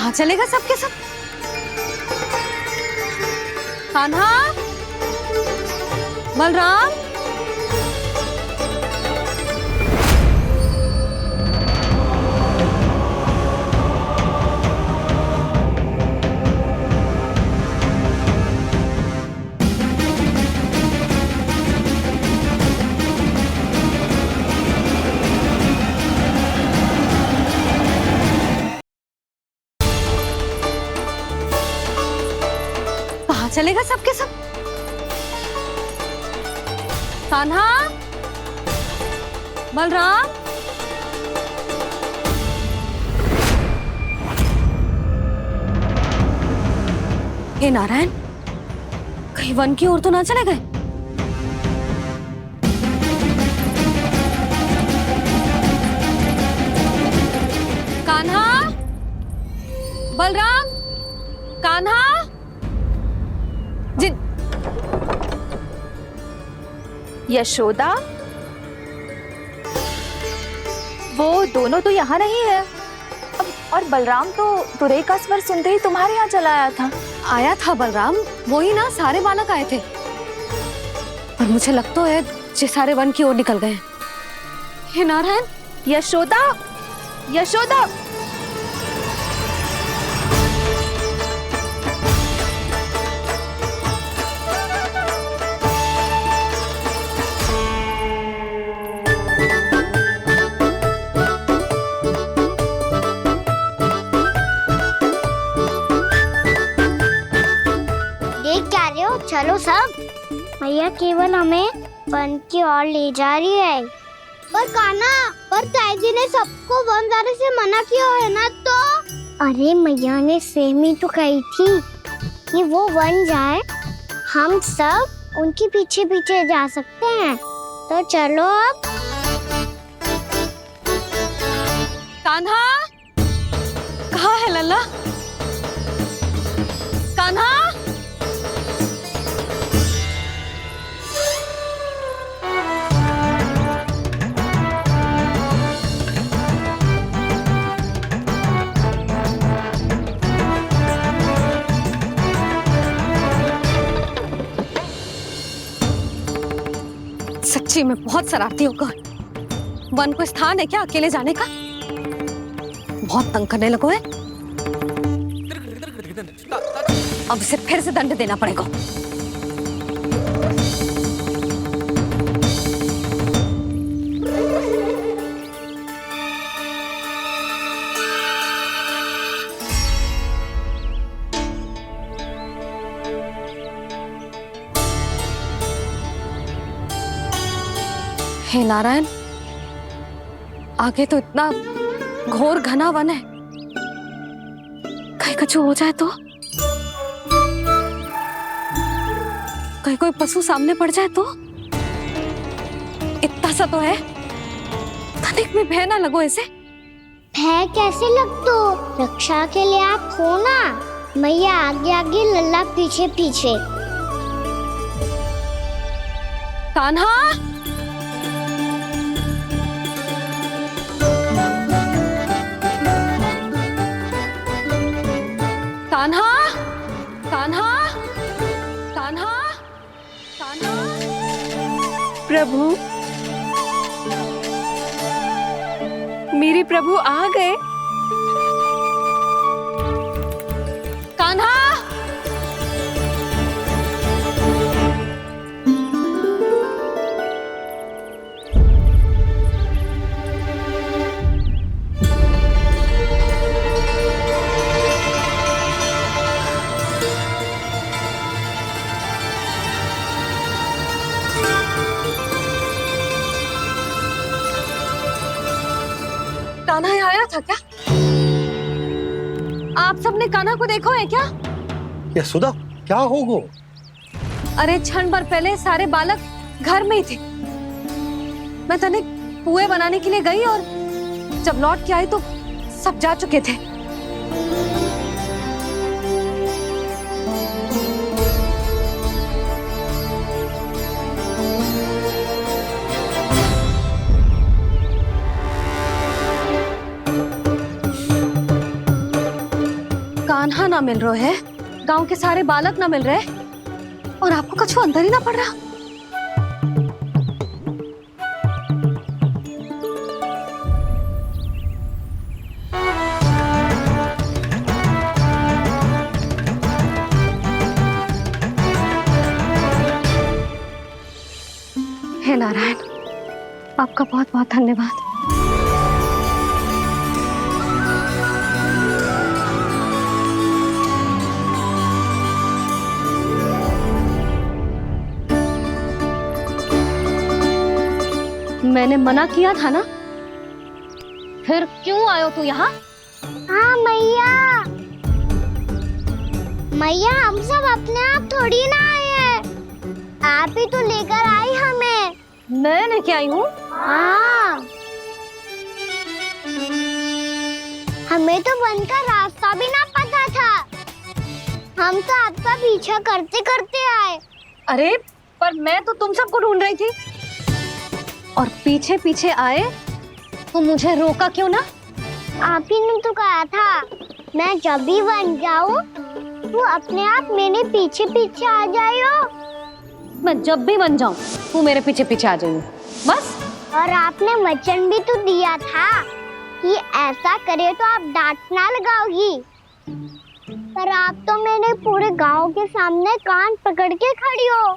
कहाँ चलेगा सबके सब? कान्हा, बलराम, कहाँ चलेगा सबके सब? कान्हा, बलराम, हे नारायण, कहीं वन की ओर तो ना चले गए? कान्हा, बलराम, कान्हा, जिन यशोदा, वो दोनों तो यहाँ नहीं है। और बलराम तो तुरई का स्वर सुनते ही तुम्हारे यहाँ चला आया था। आया था बलराम, वो ही ना सारे बालक आए थे। पर मुझे लगता है ये सारे वन की ओर निकल गए। हे नारायण, यशोदा, यशोदा, चलो सब, भैया केवल हमें वन की ओर ले जा रही है। पर कान्हा, पर ताईजी ने सबको वन जाने से मना किया है ना तो? अरे मैया ने सेम ही तो कही थी कि वो वन जाए, हम सब उनके पीछे पीछे जा सकते हैं। तो चलो अब। कान्हा, कहाँ है लल्ला? कान्हा, सच्ची में बहुत शरारती होकर। वन को स्थान है क्या अकेले जाने का? बहुत तंग करने लगो है। अब इसे फिर से दंड देना पड़ेगा। हे नारायण, आगे तो इतना घोर घना वन है, कहीं कुछ हो जाए तो? कहीं कोई पशु सामने पड़ जाए तो? इतना सा तो है, तनिक में भय ना लगो इसे। भय कैसे लग तो? रक्षा के लिए आप हो ना। मैया आगे आगे, लल्ला पीछे पीछे। कान्हा, कान्हा, कान्हा, कान्हा, कान्हा। प्रभु, मेरे प्रभु आ गए। कान्हा, कान्हा यहाँ आया था क्या? आप सबने कान्हा को देखो है क्या? यशोदा, क्या होगो? अरे क्षण भर पहले सारे बालक घर में ही थे। मैं तनिक पुए बनाने के लिए गई और जब लौट के आई तो सब जा चुके थे। कान्हा ना मिल रहा है, गांव के सारे बालक ना मिल रहे, और आपको कछु अंदर ही ना पड़ रहा। हे नारायण, आपका बहुत बहुत धन्यवाद। मैंने मना किया था ना, फिर क्यों आयो तू यहाँ? हाँ मैया, मैया हम सब अपने आप थोड़ी ना आए हैं, आप ही तो लेकर आई हमें। मैं लेके आई हूँ? हाँ, हमें तो वन का रास्ता भी ना पता था, हम तो आपका पीछा करते करते आए। अरे पर मैं तो तुम सबको ढूंढ रही थी, और पीछे पीछे आए तो मुझे रोका क्यों ना? आप ही ने तो कहा था मैं जब भी बन जाऊं तू अपने आप मेरे पीछे पीछे आ जाइयो। मैं जब भी बन जाऊं तू मेरे पीछे पीछे आ जाइयो, बस। और आपने वचन भी तो दिया था कि ऐसा करे तो आप डांट ना लगाओगी, पर आप तो मेरे पूरे गांव के सामने कान पकड़ के खड़ी हो।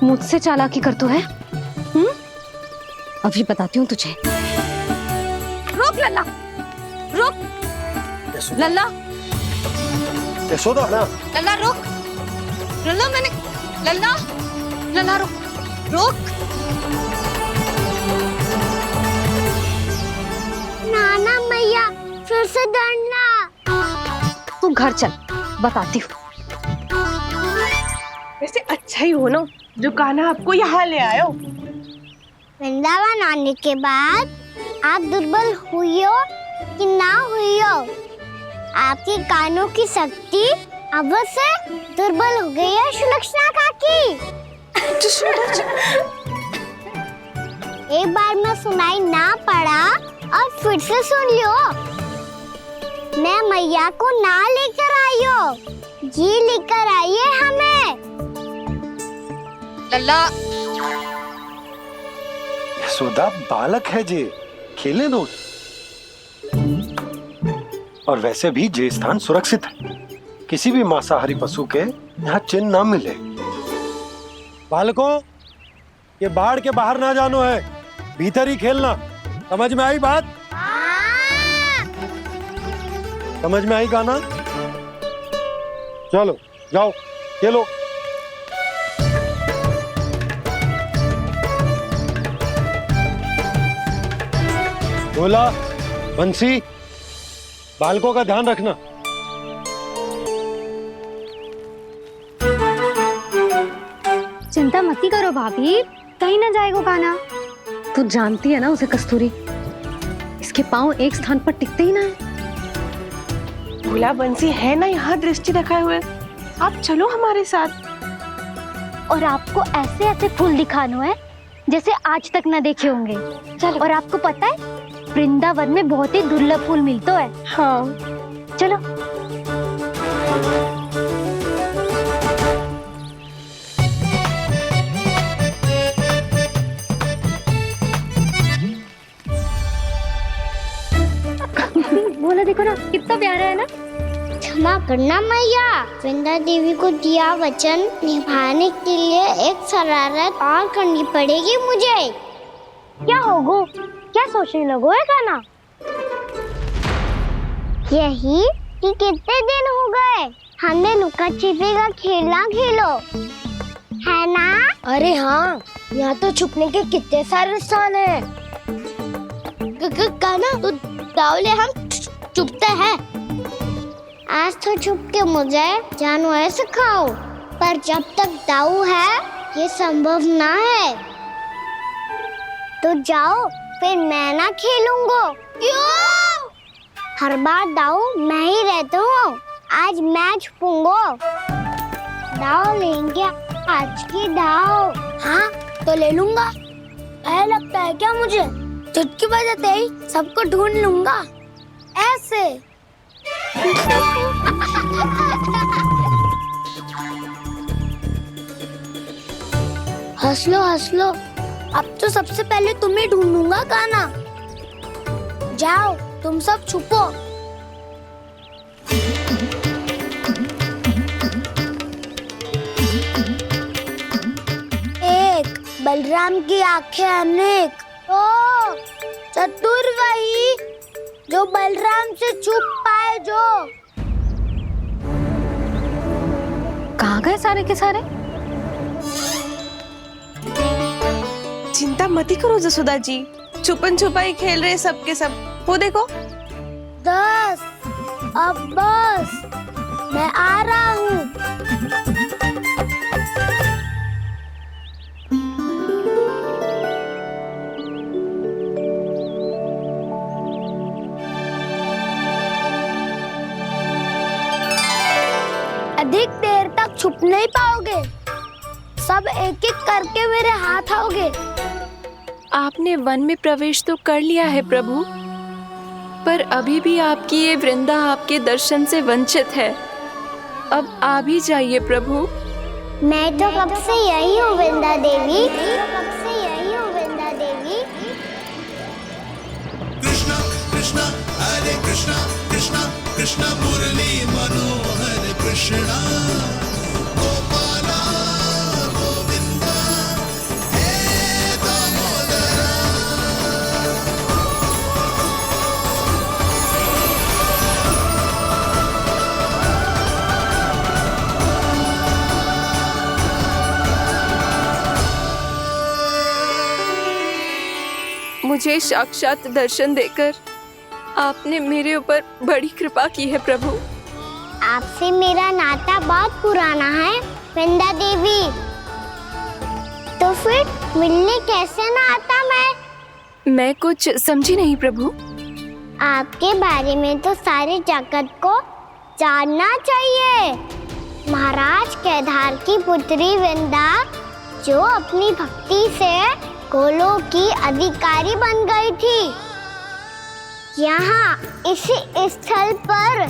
मुझसे चालाकी कर तू है? अभी बताती हूँ तुझे। रुक लल्ला, रुक लल्ला, यशोदा ना, लल्ला रुक, लल्ला मैंने, लल्ला, लल्ला रुक, रुक। नाना मैया फिर से डरना। तू घर चल, बताती हूँ। वैसे अच्छा ही हो ना जो कान्हा आपको यहाँ ले आयो। वृंदावन आने के बाद आप दुर्बल हुई हो कि ना हुई हो, आपके कानों की शक्ति अब से दुर्बल हो गई है सुलक्षणा काकी। एक बार में सुनाई ना पड़ा और फिर से सुन लियो। मैं मैया को ना लेकर आई हो, जी लेकर आई है हमें। लल्ला, यशोदा बालक है जे, खेले दो। और वैसे भी जे स्थान सुरक्षित है, किसी भी मांसाहारी पशु के यहाँ चिन्ह ना मिले। बालकों, ये बाढ़ के बाहर ना जानो है, भीतर ही खेलना। समझ में आई बात? समझ में आई गाना? चलो जाओ खेलो। भोला, बंसी, बालकों का ध्यान रखना। चिंता मती करो भाभी, कहीं ना जाएगा कान्हा। तू जानती है ना उसे कस्तूरी, इसके पांव एक स्थान पर टिकते ही ना है। भोला बंसी है ना यहाँ दृष्टि रखाए हुए, आप चलो हमारे साथ। और आपको ऐसे ऐसे फूल दिखानो है जैसे आज तक न देखे होंगे। चलो। और आपको पता है वृंदावन में बहुत ही दुर्लभ फूल मिलते हैं। हाँ चलो। बोला देखो ना कितना प्यारा है ना। क्षमा करना मैया, वृंदा देवी को दिया वचन निभाने के लिए एक शरारत और करनी पड़ेगी मुझे। क्या होगो? क्या सोचने लगो है कान्हा? यही कि कितने दिन हो गए हमने लुका छिपी का खेलना खेलो, है ना? अरे हाँ, यहाँ तो छुपने के कितने सारे स्थान है। कान्हा तो दावले हम छुपते हैं। आज तो छुप के मुझे जानवर सिखाओ, पर जब तक दाऊ है ये संभव ना है। तो जाओ, फिर मैं ना खेलूंगा। क्यों? हर बार दाऊ मैं ही रहता हूँ, आज मैं छुपूंगा। दाऊ लेंगे आज की दाऊ। हाँ तो ले लूंगा। भय लगता है क्या मुझे? चुटकी बजाते ही सबको ढूंढ लूंगा ऐसे। हंस लो, अब तो सबसे पहले तुम्हें ढूंढूंगा कान्हा। जाओ तुम सब छुपो। एक बलराम की आंखें अनेक, ओ चतुर वही जो बलराम से छुप पाए। जो कहाँ गए सारे के सारे? चिंता मत करो जसोदा जी, छुपन छुपाई खेल रहे सबके सब। वो देखो 10, अब बस, मैं आ रहा हूँ। अधिक देर तक छुप नहीं पाओगे, सब एक एक करके मेरे हाथ आओगे। आपने वन में प्रवेश तो कर लिया है प्रभु, पर अभी भी आपकी ये वृंदा आपके दर्शन से वंचित है। अब आप ही जाइए प्रभु। मैं तो कब से यही हूँ वृंदा देवी। कृष्णा कृष्णा हरे कृष्णा कृष्णा कृष्णा मुरली मनोहर कृष्णा गोपाला गोविंदा हे दामोदरा। मुझे साक्षात दर्शन देकर आपने मेरे ऊपर बड़ी कृपा की है प्रभु। आपसे मेरा नाता बहुत पुराना है वृंदा देवी, तो फिर मिलने कैसे ना आता मैं कुछ समझी नहीं प्रभु। आपके बारे में तो सारे जगत को जानना चाहिए। महाराज केदार की पुत्री वृंदा जो अपनी भक्ति से गोलों की अधिकारी बन गई थी, यहाँ इसी स्थल पर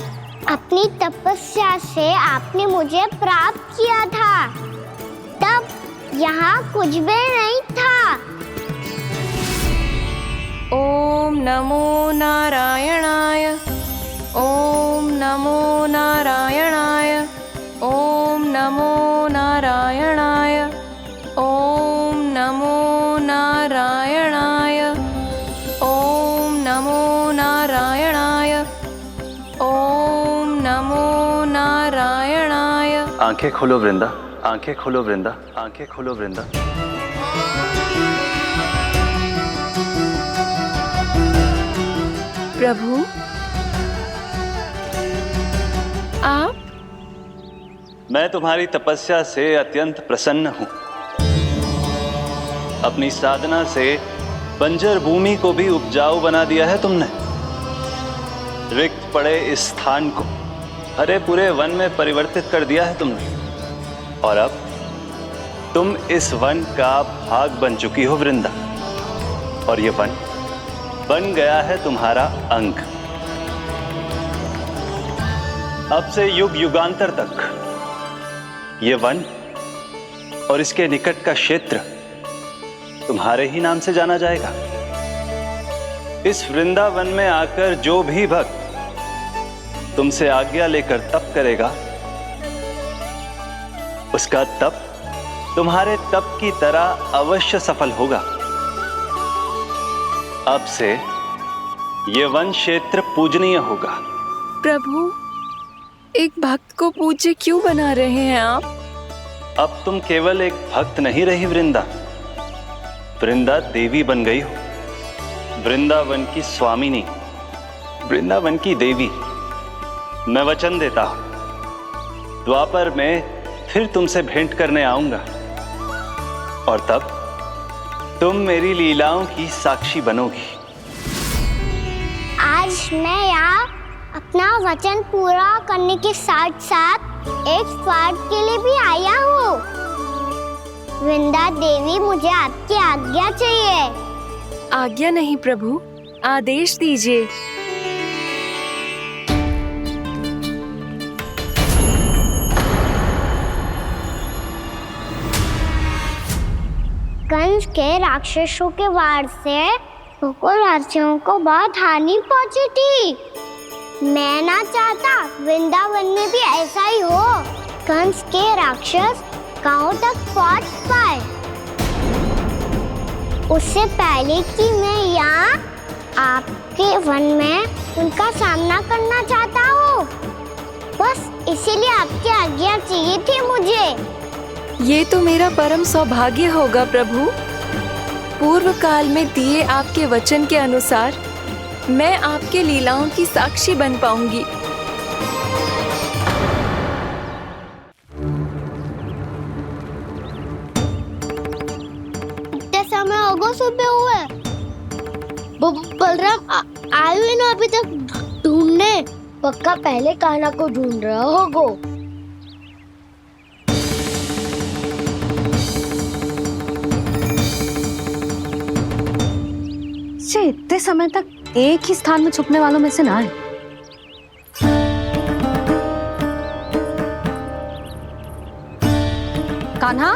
अपनी तपस्या से आपने मुझे प्राप्त किया था। तब यहाँ कुछ भी नहीं था। ओम नमो नारायणाय, ओम नमो नारायणाय, ओम नमो नारायणाय, ओम नमो नारायणाय, ओम नमो नारायणाय, ओम नमो नारायणाय। आंखें खोलो वृंदा, आंखें खोलो वृंदा, आंखें खोलो वृंदा। प्रभु आप? मैं तुम्हारी तपस्या से अत्यंत प्रसन्न हूं। अपनी साधना से बंजर भूमि को भी उपजाऊ बना दिया है तुमने। रिक्त पड़े इस स्थान को हरे पूरे वन में परिवर्तित कर दिया है तुमने। और अब तुम इस वन का भाग बन चुकी हो वृंदा, और ये वन बन गया है तुम्हारा अंग। अब से युग युगांतर तक ये वन और इसके निकट का क्षेत्र तुम्हारे ही नाम से जाना जाएगा। इस वृंदावन में आकर जो भी भक्त तुमसे आज्ञा लेकर तप करेगा, उसका तप तुम्हारे तप की तरह अवश्य सफल होगा। अब से ये वन क्षेत्र पूजनीय होगा। प्रभु एक भक्त को पूज्य क्यों बना रहे हैं आप? अब तुम केवल एक भक्त नहीं रही वृंदा, वृंदा देवी बन गई हो। वृंदावन की स्वामिनी, वृंदावन की देवी। मैं वचन देता हूं, द्वापर में फिर तुमसे भेंट करने आऊंगा, और तब तुम मेरी लीलाओं की साक्षी बनोगी। आज मैं यहाँ अपना वचन पूरा करने के साथ साथ एक स्वार्थ के लिए भी आया हूँ। वृंदा देवी, मुझे आपकी आज्ञा चाहिए। आज्ञा नहीं प्रभु, आदेश दीजिए। कंस के राक्षसों के वार से गोकुलवासियों को बहुत हानि पहुंची थी। मैं ना चाहता वृंदावन में भी ऐसा ही हो। कंस के राक्षस गांव तक पहुंच पाए, उससे पहले कि मैं यहाँ आपके वन में उनका सामना करना चाहता हूँ। बस इसीलिए आपकी आज्ञा चाहिए थी मुझे। ये तो मेरा परम सौभाग्य होगा प्रभु। पूर्व काल में दिए आपके वचन के अनुसार मैं आपके लीलाओं की साक्षी बन पाऊंगी। इतने समय होगा सुबह हुए, बलराम आए हुए ना अभी तक ढूंढने। पक्का पहले कान्हा को ढूंढ रहा होगा। इतने समय तक एक ही स्थान में छुपने वालों में से ना है। कान्हा,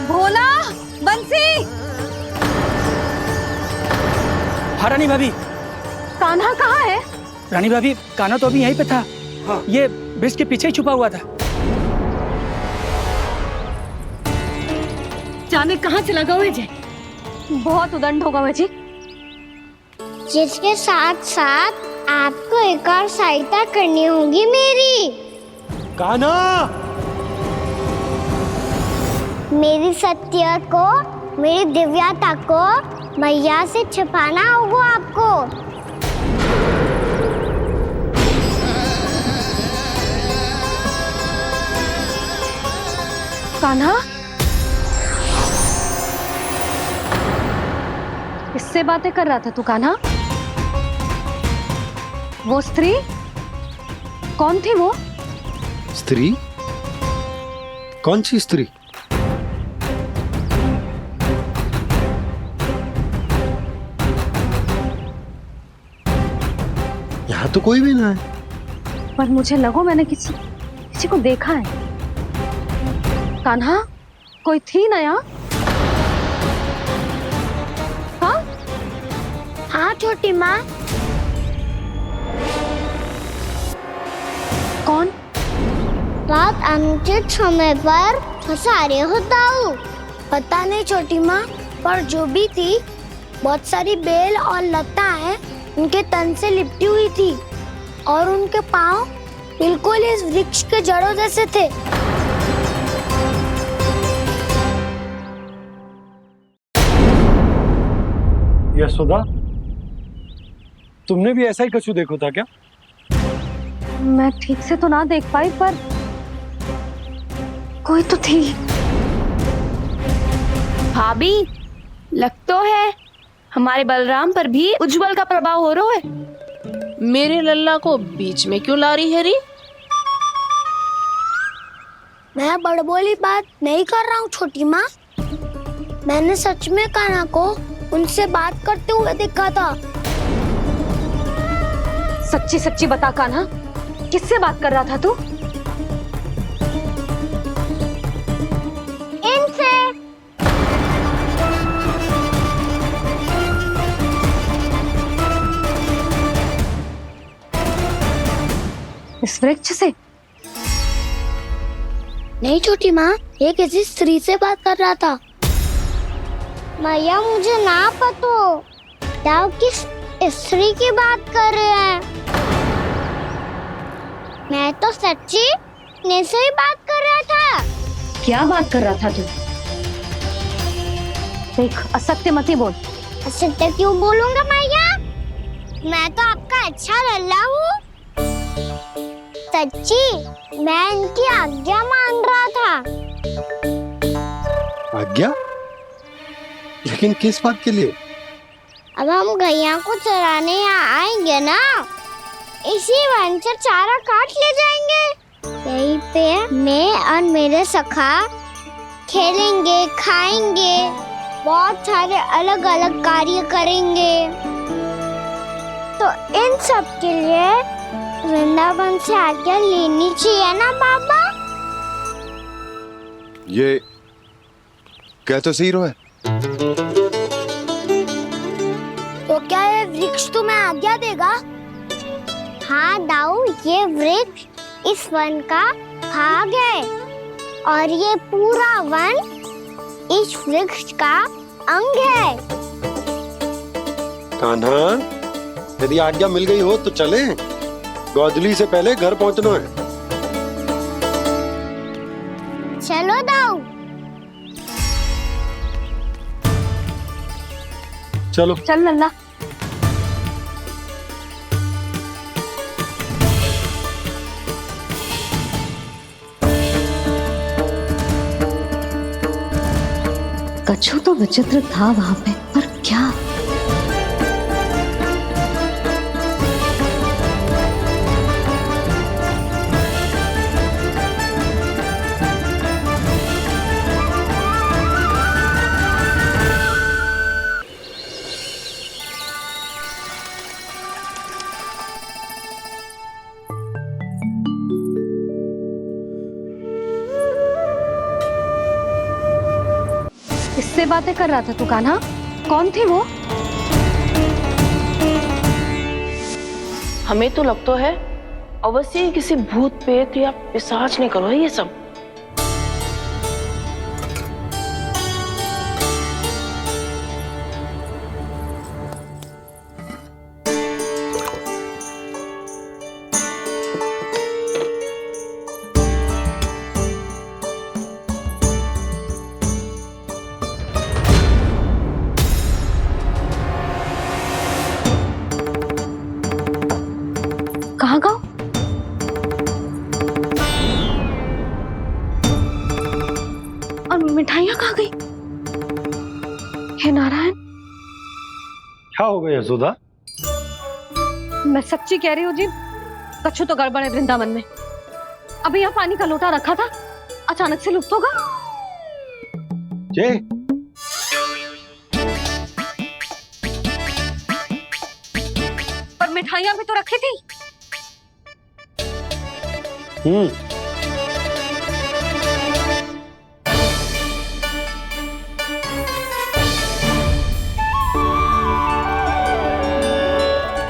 भोला, बंसी। हाँ रानी भाभी। कान्हा कहाँ है? रानी भाभी, कान्हा तो अभी यहीं पे था। हाँ। ये ब्रिज के पीछे ही छुपा हुआ था। जाने कहाँ चला गया है? बहुत उदंड होगा जी। जिसके साथ साथ आपको एक और सहायता करनी होगी मेरी। कान्हा, मेरी सत्य को, मेरी दिव्यता को मैया से छिपाना होगा आपको। कान्हा, किससे बातें कर रहा था तू कान्हा? वो स्त्री कौन थी? वो स्त्री? कौन सी स्त्री? यहाँ तो कोई भी ना है। पर मुझे लगो मैंने किसी को देखा है। कान्हा, कोई थी ना यहाँ? हाँ? हाँ छोटी माँ। कौन? रात अनुचित समय पर फंसारे होता हूँ। पता नहीं छोटी माँ, पर जो भी थी बहुत सारी बेल और लता है उनके तन से लिपटी हुई थी और उनके पाँव बिल्कुल इस वृक्ष के जड़ों जैसे थे। यशोदा, तुमने भी ऐसा ही कछु देखो था क्या? मैं ठीक से तो ना देख पाई, पर कोई तो थी। भाभी, लग तो है हमारे बलराम पर भी उज्जवल का प्रभाव हो रहा है। मेरे लल्ला को बीच में क्यों ला रही है री? मैं बड़बोली बात नहीं कर रहा हूँ छोटी माँ। मैंने सच में कान्हा को उनसे बात करते हुए देखा था। सच्ची सच्ची बता कान्हा, किससे बात कर रहा था तू? इनसे। इस वृक्ष से? नहीं छोटी माँ, ये किसी स्त्री से बात कर रहा था। मैया मुझे ना पता आप किस स्त्री की बात कर रहे हैं। मैं तो सच्ची ने से ही बात कर रहा था। क्या बात कर रहा था तू? देख, असत्य मत बोल। असत्य क्यों बोलूंगा मैया? मैं तो आपका अच्छा लल्ला हूँ। सच्ची मैं इनकी आज्ञा मान रहा था। आज्ञा? लेकिन किस बात के लिए? अब हम गैया को चराने यहाँ आएंगे ना, इसी वन से चारा काट ले जाएंगे। यहीं पे मैं और मेरे सखा खेलेंगे, खाएंगे, बहुत सारे अलग अलग कार्य करेंगे। तो इन सब के लिए वृंदावन से आज्ञा लेनी चाहिए ना बाबा? ये कह तो सही रहा है। तो क्या ये वृक्ष तुम्हें आज्ञा देगा? हाँ दाऊ, ये वृक्ष इस वन का भाग है और ये पूरा वन इस वृक्ष का अंग है। कान्हा, यदि आज्ञा मिल गई हो तो चले। गोधूली से पहले घर पहुंचना है। चलो दाऊ। चलो। चल लल्ला। कछु तो विचित्र था वहां पे, पर क्या? किससे बातें कर रहा था तू कान्हा? कौन थी वो? हमें तो लगता है अवश्य ही किसी भूत प्रेत या पिशाच ने करो है ये सब। कहाँ गया? और मिठाइयाँ कहाँ गई? हे नारायण! क्या हो गया यशोदा? मैं सच्ची कह रही हूँ जी, कछु तो गड़बड़ है वृंदावन में। अभी यहाँ पानी का लोटा रखा था, अचानक से लुप्त होगा। जय, पर मिठाइयाँ भी तो रखी थी।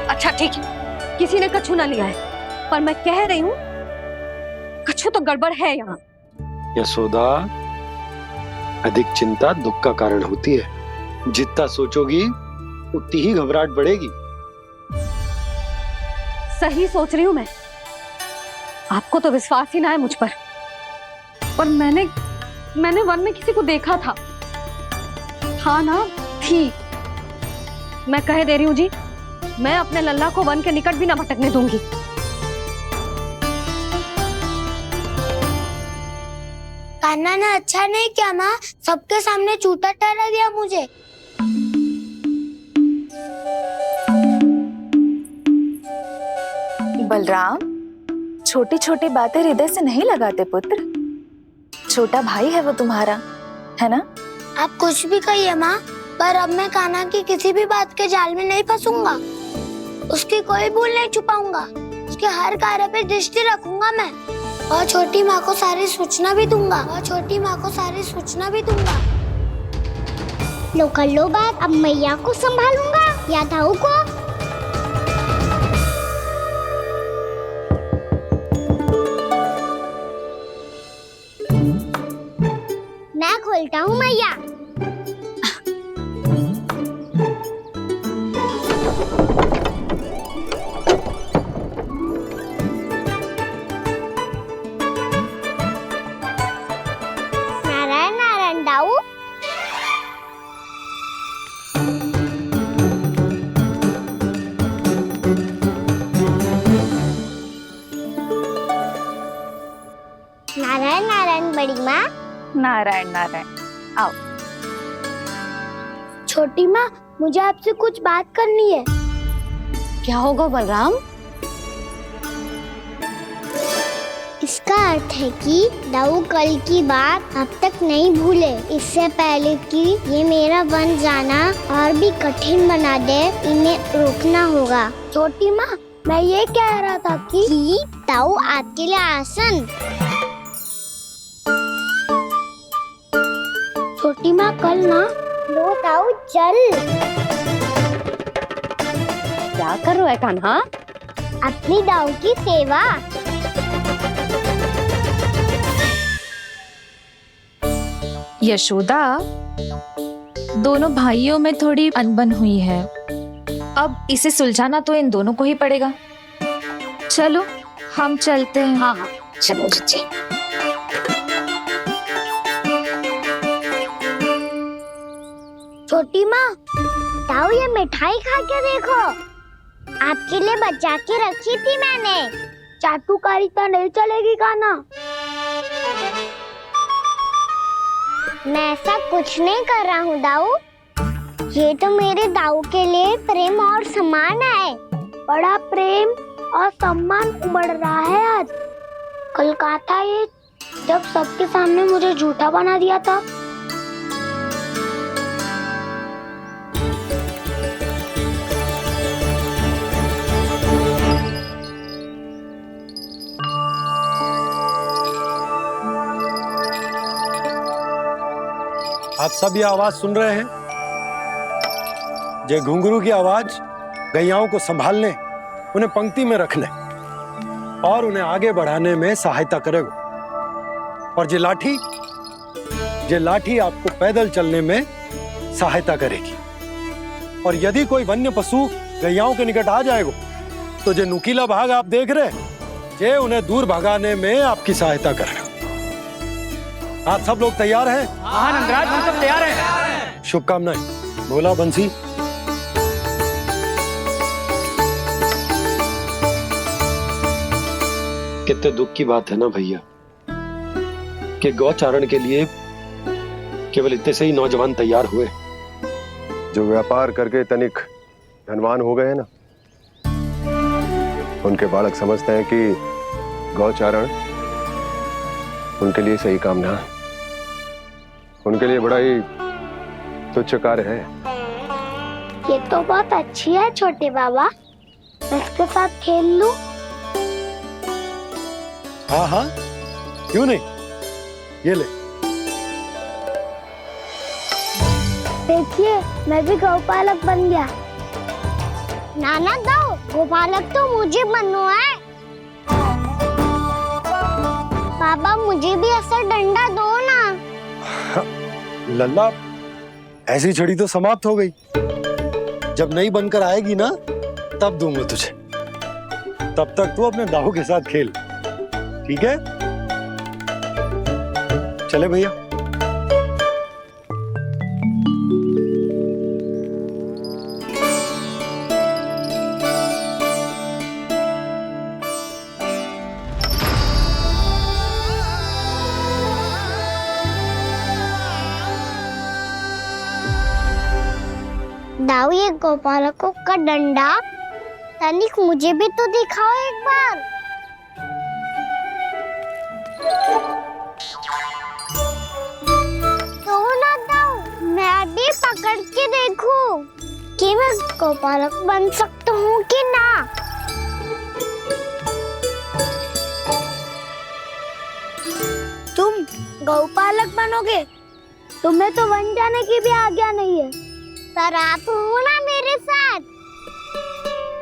अच्छा ठीक है, किसी ने कछु ना लिया है, पर मैं कह रही हूँ कछु तो गड़बड़ है यहाँ। यशोदा, अधिक चिंता दुख का कारण होती है। जितना सोचोगी उतनी ही घबराहट बढ़ेगी। सही सोच रही हूँ मैं। आपको तो विश्वास ही ना है मुझ पर मैंने वन में किसी को देखा था। हाँ ना, थी। मैं कह दे रही हूँ जी, मैं अपने लल्ला को वन के निकट भी ना भटकने दूंगी। कान्हा ने अच्छा नहीं किया माँ, सबके सामने चूता ठहरा दिया मुझे। बलराम, छोटी छोटी बातें हृदय से नहीं लगाते पुत्र। छोटा भाई है वो तुम्हारा, है ना? आप कुछ भी कहिए माँ, पर अब मैं कान्हा की किसी भी बात के जाल में नहीं फंसूंगा। उसकी कोई भूल नहीं छुपाऊंगा। उसके हर कार्य पे दृष्टि रखूंगा मैं, और छोटी माँ को सारी सूचना भी दूंगा। लो कर लो बात, अब मैया को संभालूंगा या दाऊ को। मैं खोलता हूँ मैया। नारायण नारायण दाऊ। नारायण नारायण बड़ी माँ। नारायण नारायण, आओ। छोटी माँ, मुझे आपसे कुछ बात करनी है। क्या होगा बलराम? इसका अर्थ है कि दाऊ कल की बात अब तक नहीं भूले। इससे पहले कि ये मेरा बन जाना और भी कठिन बना दे, इन्हें रोकना होगा। छोटी माँ, मैं ये कह रहा था कि दाऊ आपके लिए आसन। छोटी माँ कल ना लो दाऊ चल। क्या कर रहा है कान्हा? अपनी दाऊ की सेवा। यशोदा, दोनों भाइयों में थोड़ी अनबन हुई है। अब इसे सुलझाना तो इन दोनों को ही पड़ेगा। चलो हम चलते हैं। हाँ हाँ चलो जी। छोटी माँ, दाऊ ये मिठाई खा के देखो, आपके लिए बचा के रखी थी मैंने। चाटुकारी तो नहीं चलेगी कान्हा। मैं ऐसा कुछ नहीं कर रहा हूँ दाऊ। ये तो मेरे दाऊ के लिए प्रेम और सम्मान है। बड़ा प्रेम और सम्मान उमड़ रहा है आज। कल कहा था ये, जब सबके सामने मुझे झूठा बना दिया था। आप सब ये आवाज सुन रहे हैं? ये घुंघरू की आवाज गैयाओं को संभालने, उन्हें पंक्ति में रखने और उन्हें आगे बढ़ाने में सहायता करेगा। और ये लाठी आपको पैदल चलने में सहायता करेगी। और यदि कोई वन्य पशु गैयाओं के निकट आ जाएगा तो जो नुकीला भाग आप देख रहे हैं, ये उन्हें दूर भगाने में आपकी सहायता करेगा। आप सब लोग तैयार हैं? हाँ नंदराज, हम सब तैयार हैं। शुभकामनाएं। बोला बंसी। कितने दुख की बात है ना भैया कि गौचारण के लिए केवल इतने से ही नौजवान तैयार हुए। जो व्यापार करके तनिक धनवान हो गए ना, उनके बालक समझते हैं कि गौचारण उनके लिए सही काम ना है। उनके लिए बड़ा ही तुच्छ कार्य है। ये तो बहुत अच्छी है छोटे बाबा, मैं इसके साथ खेल लूं? हाँ हाँ, क्यों नहीं। ये ले। देखिए, मैं भी गौपालक बन गया। नाना दाऊ, गौपालक तो मुझे बनना है। बाबा मुझे भी ऐसा डंडा दो ना। लल्ला, ऐसी छड़ी तो समाप्त हो गई। जब नई बनकर आएगी ना, तब दूंगा तुझे। तब तक तू अपने दाऊ के साथ खेल, ठीक है? चले भैया। दाऊ, ये गोपालकों का डंडा तनिक मुझे भी तो दिखाओ एक बार। तो ना दाऊ, मैं भी पकड़ के देखूं कि मैं गोपालक बन सकता हूँ कि ना। तुम गौपालक बनोगे? तुम्हें तो वन जाने की भी आज्ञा नहीं है। पर आप हो ना मेरे साथ।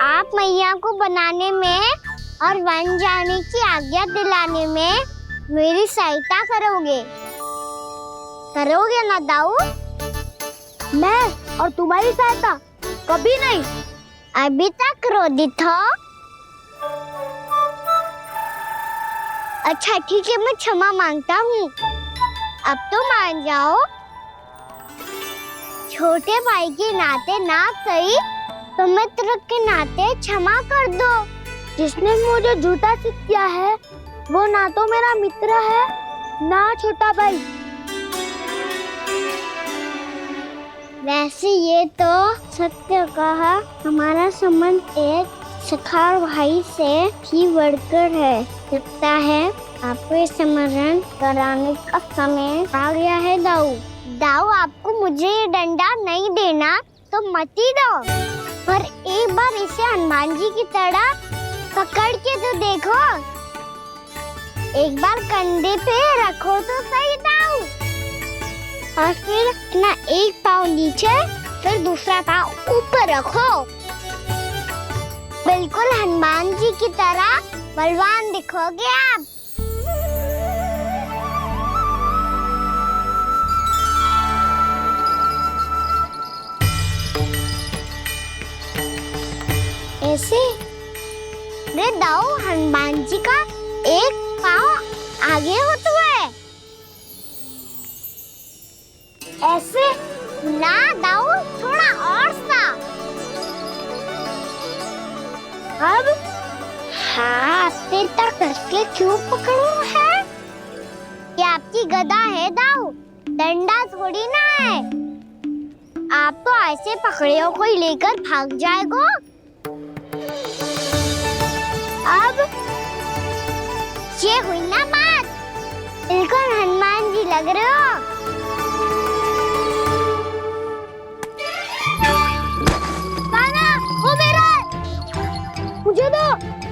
आप मैया को बनाने में और वन जाने की आज्ञा दिलाने में मेरी सहायता करोगे ना दाऊ? मैं और तुम्हारी सहायता कभी नहीं। अभी तक क्रोधित हो? अच्छा ठीक है, मैं क्षमा मांगता हूँ। अब तो मान जाओ। छोटे भाई के नाते ना सही तो मित्र के नाते क्षमा कर दो। जिसने मुझे झूठा सिद्ध किया है वो ना तो मेरा मित्र है ना छोटा भाई। वैसे ये तो सत्य कहा, हमारा संबंध एक सखा भाई से भी बढ़कर है। लगता है आपको ये स्मरण कराने का समय आ गया है दाऊ। दाऊ, आपको मुझे ये डंडा नहीं देना तो मत ही दो, पर एक बार इसे हनुमान जी की तरह पकड़ के तो देखो। एक बार कंधे पे रखो तो सही दाऊ, और फिर अपना एक पाँव नीचे फिर दूसरा पाँव ऊपर रखो। बिल्कुल हनुमान जी की तरह बलवान दिखोगे आप। ऐसे रे दाऊ, हनुमान जी का एक पाँव आगे होता है। ऐसे ना दाऊ, थोड़ा और सा। अब हाथ पे तक करके क्यों पकड़ू है? ये आपकी गदा है दाऊ, डंडा थोड़ी ना है। आप तो ऐसे पकड़े हो कोई लेकर भाग जाएगा। अब ये हुई ना बात, बिल्कुल हनुमान जी लग रहे हो। कान्हा, वो मेरा है, मुझे दो।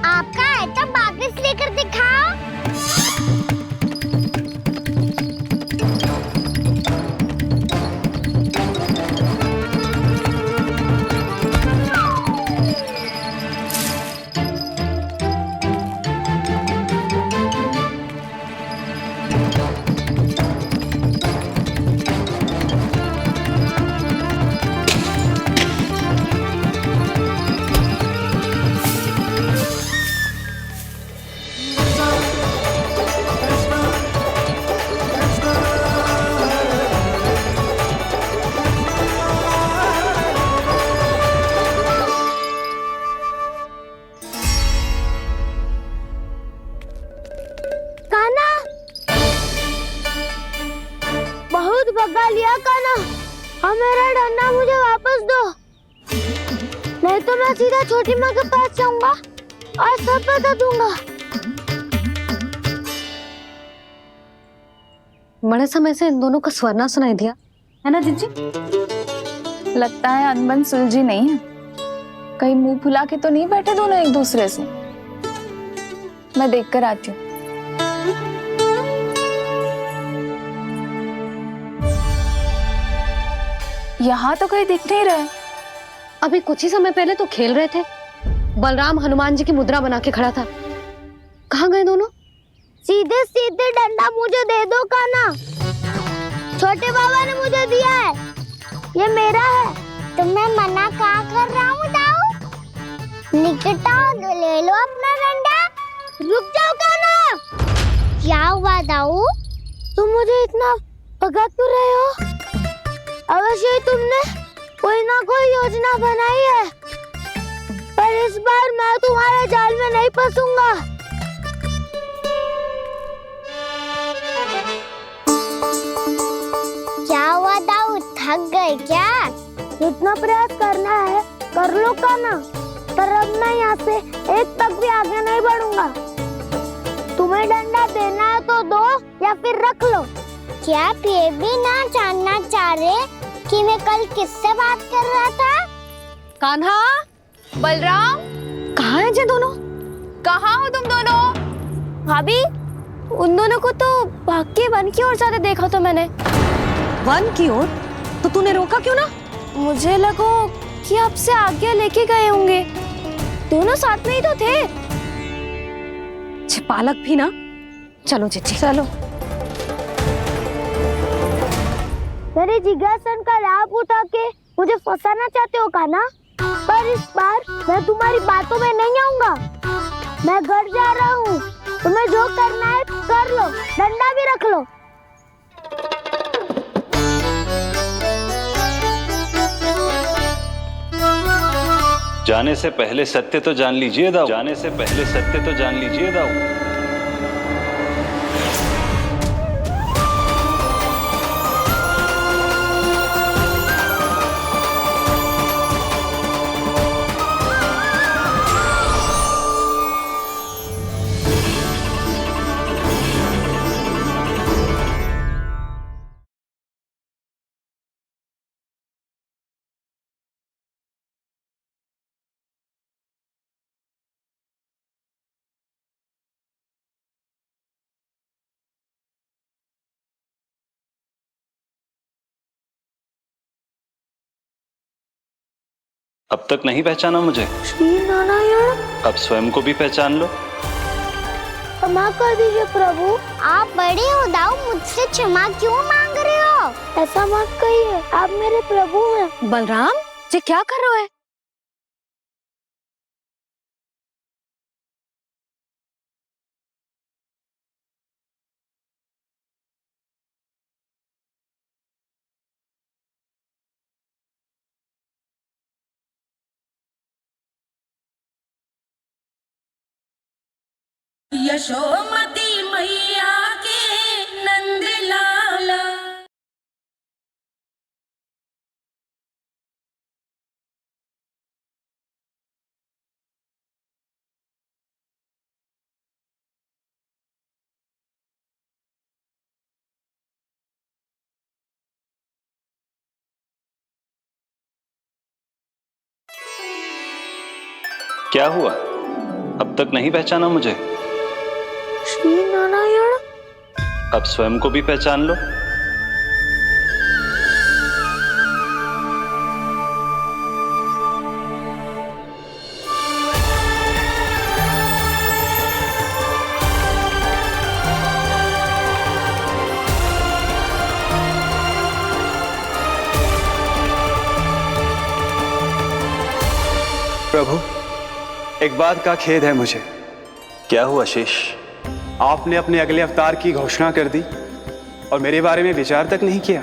आपका है तो वापस लेकर दिखाओ। बहुत भगा लिया कान्हा, अब मेरा डंडा मुझे वापस दो, नहीं तो मैं सीधा छोटी माँ के पास जाऊंगा और सब बता दूंगा। बड़े समय से इन दोनों का स्वर ना सुनाई दिया, है ना जीजी? लगता है अनबन सुलझी नहीं है। कहीं मुंह फुला के तो नहीं बैठे दोनों एक दूसरे से। मैं देख कर आती हूँ। यहाँ तो कहीं दिख नहीं रहे। अभी कुछ ही समय पहले तो खेल रहे थे। बलराम हनुमान जी की मुद्रा बना के खड़ा था। कहाँ गए दोनों? सीधे सीधे डंडा मुझे दे दो कान्हा, छोटे बाबा ने मुझे दिया है, ये मेरा है। तो मैं मना कहाँ कर रहा हूँ दाऊ? निकट आओ, ले लो अपना डंडा। रुक जाओ कान्हा। क्या हुआ दाऊ? तुम मुझे इतना भगा क्यों रहे हो? अवश्य ही तुमने कोई ना कोई योजना बनाई है, पर इस बार मैं तुम्हारे जाल में नहीं फंसूंगा। क्या हुआ दाऊ, थक गए क्या? जितना प्रयास करना है कर लो कान्हा, पर अब मैं यहाँ से एक तक भी आगे नहीं बढ़ूंगा। तुम्हें डंडा देना है तो दो या फिर रख लो। क्या आप ये भी ना जानना चाह रहे कि मैं कल किससे बात कर रहा था? कान्हा, बलराम, कहाँ हैं ये दोनों? कहाँ हो तुम दोनों? भाभी, उन दोनों को तो भाग के वन की ओर जाते देखा तो मैंने। वन की ओर? तो तूने रोका क्यों ना? मुझे लगा कि आपसे आगे लेके गए होंगे। दोनों साथ में ही तो थे। पालक भी ना। चलो जीजी, चलो। मेरे जिज्ञासन का लाभ उठा के मुझे फंसाना चाहते हो कान्हा, पर इस बार मैं तुम्हारी बातों में नहीं आऊंगा। मैं घर जा रहा हूँ, तुम्हें जो करना है कर लो, डंडा भी रख लो। जाने से पहले सत्य तो जान लीजिए दाऊ। जाने से पहले सत्य तो जान लीजिए दाऊ। अब तक नहीं पहचाना मुझे? श्री नारायण। अब स्वयं को भी पहचान लो। क्षमा कर दीजिए प्रभु। आप बड़े हो दाऊ, मुझसे क्षमा क्यों मांग रहे हो? ऐसा मत कहिए, आप मेरे प्रभु हैं। बलराम, ये क्या कर रहे हो? यशोमती मैया के नंद लाला। क्या हुआ? अब तक नहीं पहचाना मुझे? श्री नारायण। अब स्वयं को भी पहचान लो। प्रभु, एक बात का खेद है मुझे। क्या हुआ शेष? आपने अपने अगले अवतार की घोषणा कर दी और मेरे बारे में विचार तक नहीं किया।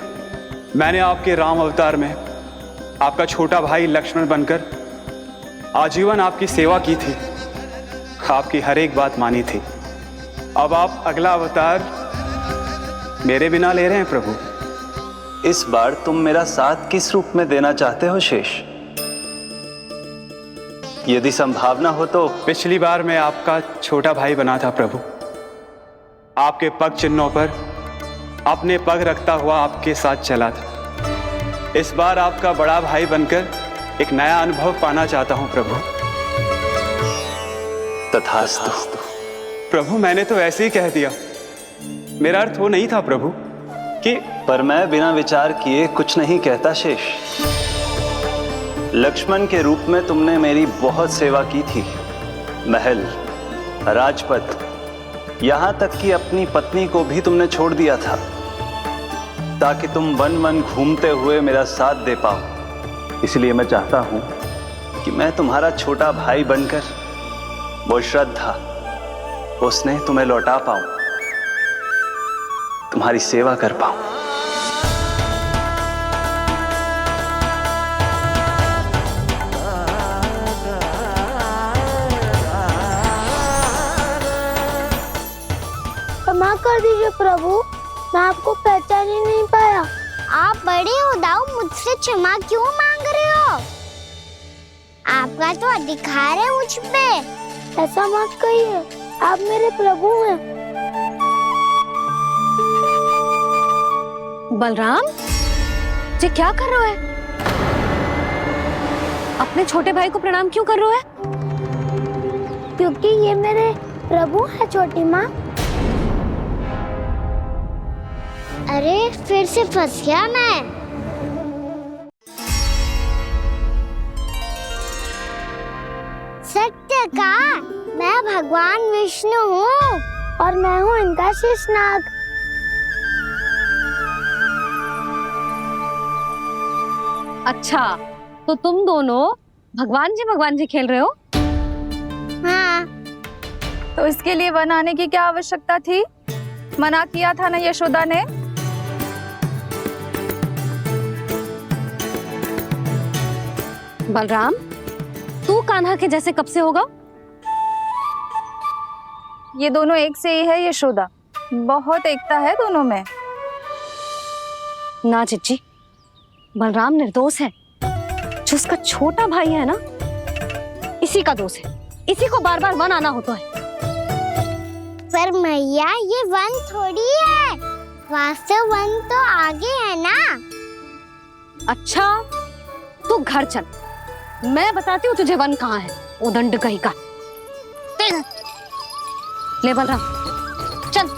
मैंने आपके राम अवतार में आपका छोटा भाई लक्ष्मण बनकर आजीवन आपकी सेवा की थी, आपकी हर एक बात मानी थी। अब आप अगला अवतार मेरे बिना ले रहे हैं प्रभु। इस बार तुम मेरा साथ किस रूप में देना चाहते हो शेष? यदि संभावना हो तो। पिछली बार मैं आपका छोटा भाई बना था प्रभु, आपके पग चिन्हों पर अपने पग रखता हुआ आपके साथ चला था। इस बार आपका बड़ा भाई बनकर एक नया अनुभव पाना चाहता हूं प्रभु। तथास्तु। प्रभु, मैंने तो ऐसे ही कह दिया, मेरा अर्थ वो नहीं था प्रभु कि। पर मैं बिना विचार किए कुछ नहीं कहता शेष। लक्ष्मण के रूप में तुमने मेरी बहुत सेवा की थी। महल, राजपथ, यहां तक कि अपनी पत्नी को भी तुमने छोड़ दिया था ताकि तुम वन वन घूमते हुए मेरा साथ दे पाओ। इसलिए मैं चाहता हूं कि मैं तुम्हारा छोटा भाई बनकर वो श्रद्धा, वो स्नेह तुम्हें लौटा पाऊं, तुम्हारी सेवा कर पाऊं। क्षमा कर दीजिए प्रभु, मैं आपको पहचान ही नहीं पाया। आप बड़े हो दाऊ, मुझसे क्षमा क्यों मांग रहे हो? आपका तो अधिकार है मुझ पे। ऐसा मत कहिए, आप मेरे प्रभु हैं। बलराम, ये क्या कर रहे हो? अपने छोटे भाई को प्रणाम क्यों कर रहे हो? क्योंकि ये मेरे प्रभु है छोटी माँ। अरे फिर से फंस गया मैं। सत्य का, मैं भगवान विष्णु हूँ और मैं हूँ इनका शेषनाग। अच्छा, तो तुम दोनों भगवान जी खेल रहे हो? हाँ। तो इसके लिए वन आने की क्या आवश्यकता थी? मना किया था ना यशोदा ने। बलराम, तू कान्हा के जैसे कब से होगा? ये दोनों एक से ही है यशोदा, बहुत एकता है दोनों में। ना चिच्ची, बलराम निर्दोष है। जो उसका छोटा भाई है ना, इसी का दोष है। इसी को बार बार वन आना होता है। पर मैया, ये वन थोड़ी है, वास्तव वन तो आगे है ना। अच्छा, तू घर चल, मैं बताती हूँ तुझे वन कहाँ है। उदंड कहीं का। ले बलराम, चल।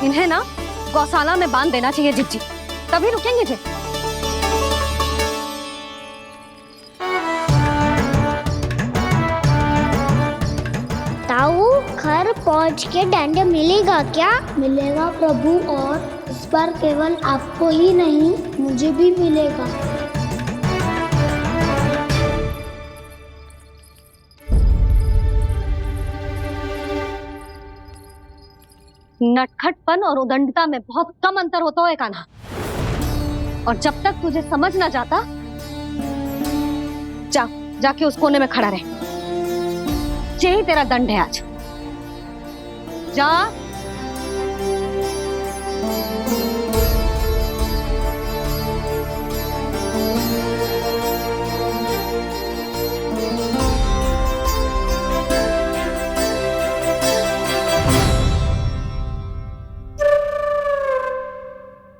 इन इन्हें ना गौशाला में बांध देना चाहिए जिज्जी, तभी रुकेंगे जी। ताऊ, घर पहुंच के दंड मिलेगा क्या? मिलेगा प्रभु, और इस बार केवल आपको ही नहीं मुझे भी मिलेगा। नटखटपन और उदंडता में बहुत कम अंतर होता है कान्हा, और जब तक तुझे समझ ना जाता, जाके उस कोने में खड़ा रहे। यही तेरा दंड है आज। जा।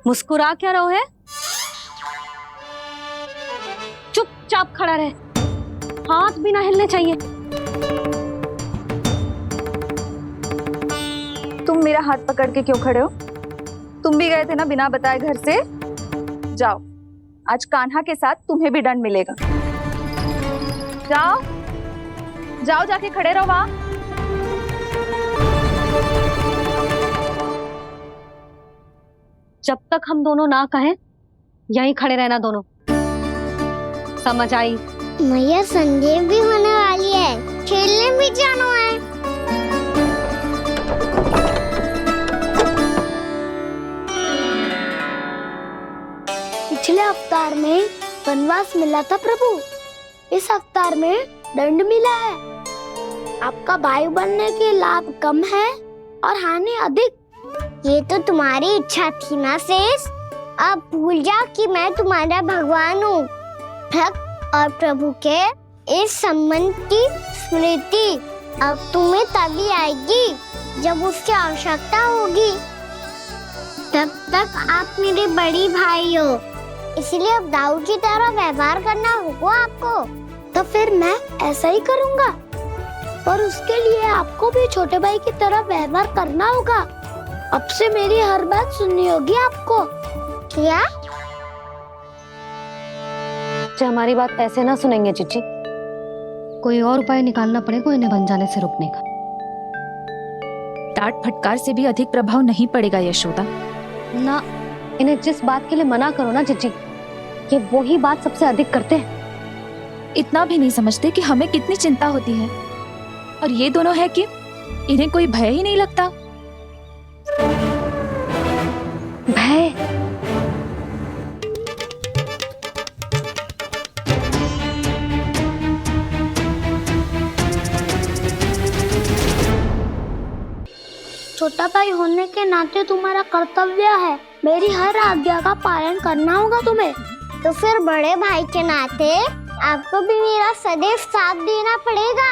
मुस्कुरा क्या रहो है? चुपचाप खड़ा रहे, हाथ भी ना हिलने चाहिए। तुम मेरा हाथ पकड़ के क्यों खड़े हो? तुम भी गए थे ना बिना बताए घर से। जाओ, आज कान्हा के साथ तुम्हें भी दंड मिलेगा। जाओ जाओ, जाके खड़े रहो वहां। जब तक हम दोनों ना कहें, यहीं खड़े रहना दोनों। समझ आई? मैया, संडे भी होने वाली है, खेलने भी जाना है। पिछले अवतार में वनवास मिला था प्रभु, इस अवतार में दंड मिला है। आपका भाई बनने के लाभ कम है और हानि अधिक। ये तो तुम्हारी इच्छा थी ना शेष, अब भूल जा कि मैं तुम्हारा भगवान हूँ। भक्त और प्रभु के इस संबंध की स्मृति अब तुम्हें तभी आएगी जब उसकी आवश्यकता होगी। तब तक आप मेरे बड़ी भाई हो, इसलिए अब दाऊ की तरह व्यवहार करना होगा आपको। तो फिर मैं ऐसा ही करूँगा, पर उसके लिए आपको भी छोटे भाई की तरह व्यवहार करना होगा। अब से मेरी हर बात सुननी होगी आपको। क्या? जो हमारी बात ऐसे ना सुनेंगे चिच्ची, कोई और उपाय निकालना पड़ेगा इन्हें बन जाने से रुकने का। डांट फटकार से भी अधिक प्रभाव नहीं पड़ेगा यशोदा। ना, इन्हें जिस बात के लिए मना करो ना चिच्ची, ये वही बात सबसे अधिक करते हैं। इतना भी नहीं समझते कि हमें कितनी चिंता होती है, और ये दोनों है कि इन्हें कोई भय ही नहीं लगता। भय? छोटा भाई होने के नाते तुम्हारा कर्तव्य है, मेरी हर आज्ञा का पालन करना होगा तुम्हें। तो फिर बड़े भाई के नाते आपको भी मेरा सदैव साथ देना पड़ेगा।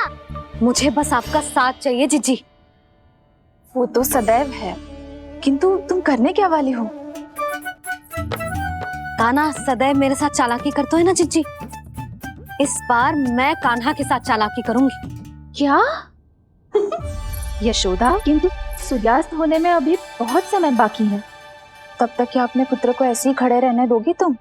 मुझे बस आपका साथ चाहिए जिज्जी। वो तो सदैव है, किंतु तुम करने क्या वाली हो? कान्हा सदैव मेरे साथ चालाकी करते है ना जिज्जी, इस बार मैं कान्हा के साथ चालाकी करूंगी। क्या? यशोदा, किंतु सूर्यास्त होने में अभी बहुत समय बाकी है, तब तक क्या अपने पुत्र को ऐसे ही खड़े रहने दोगी तुम?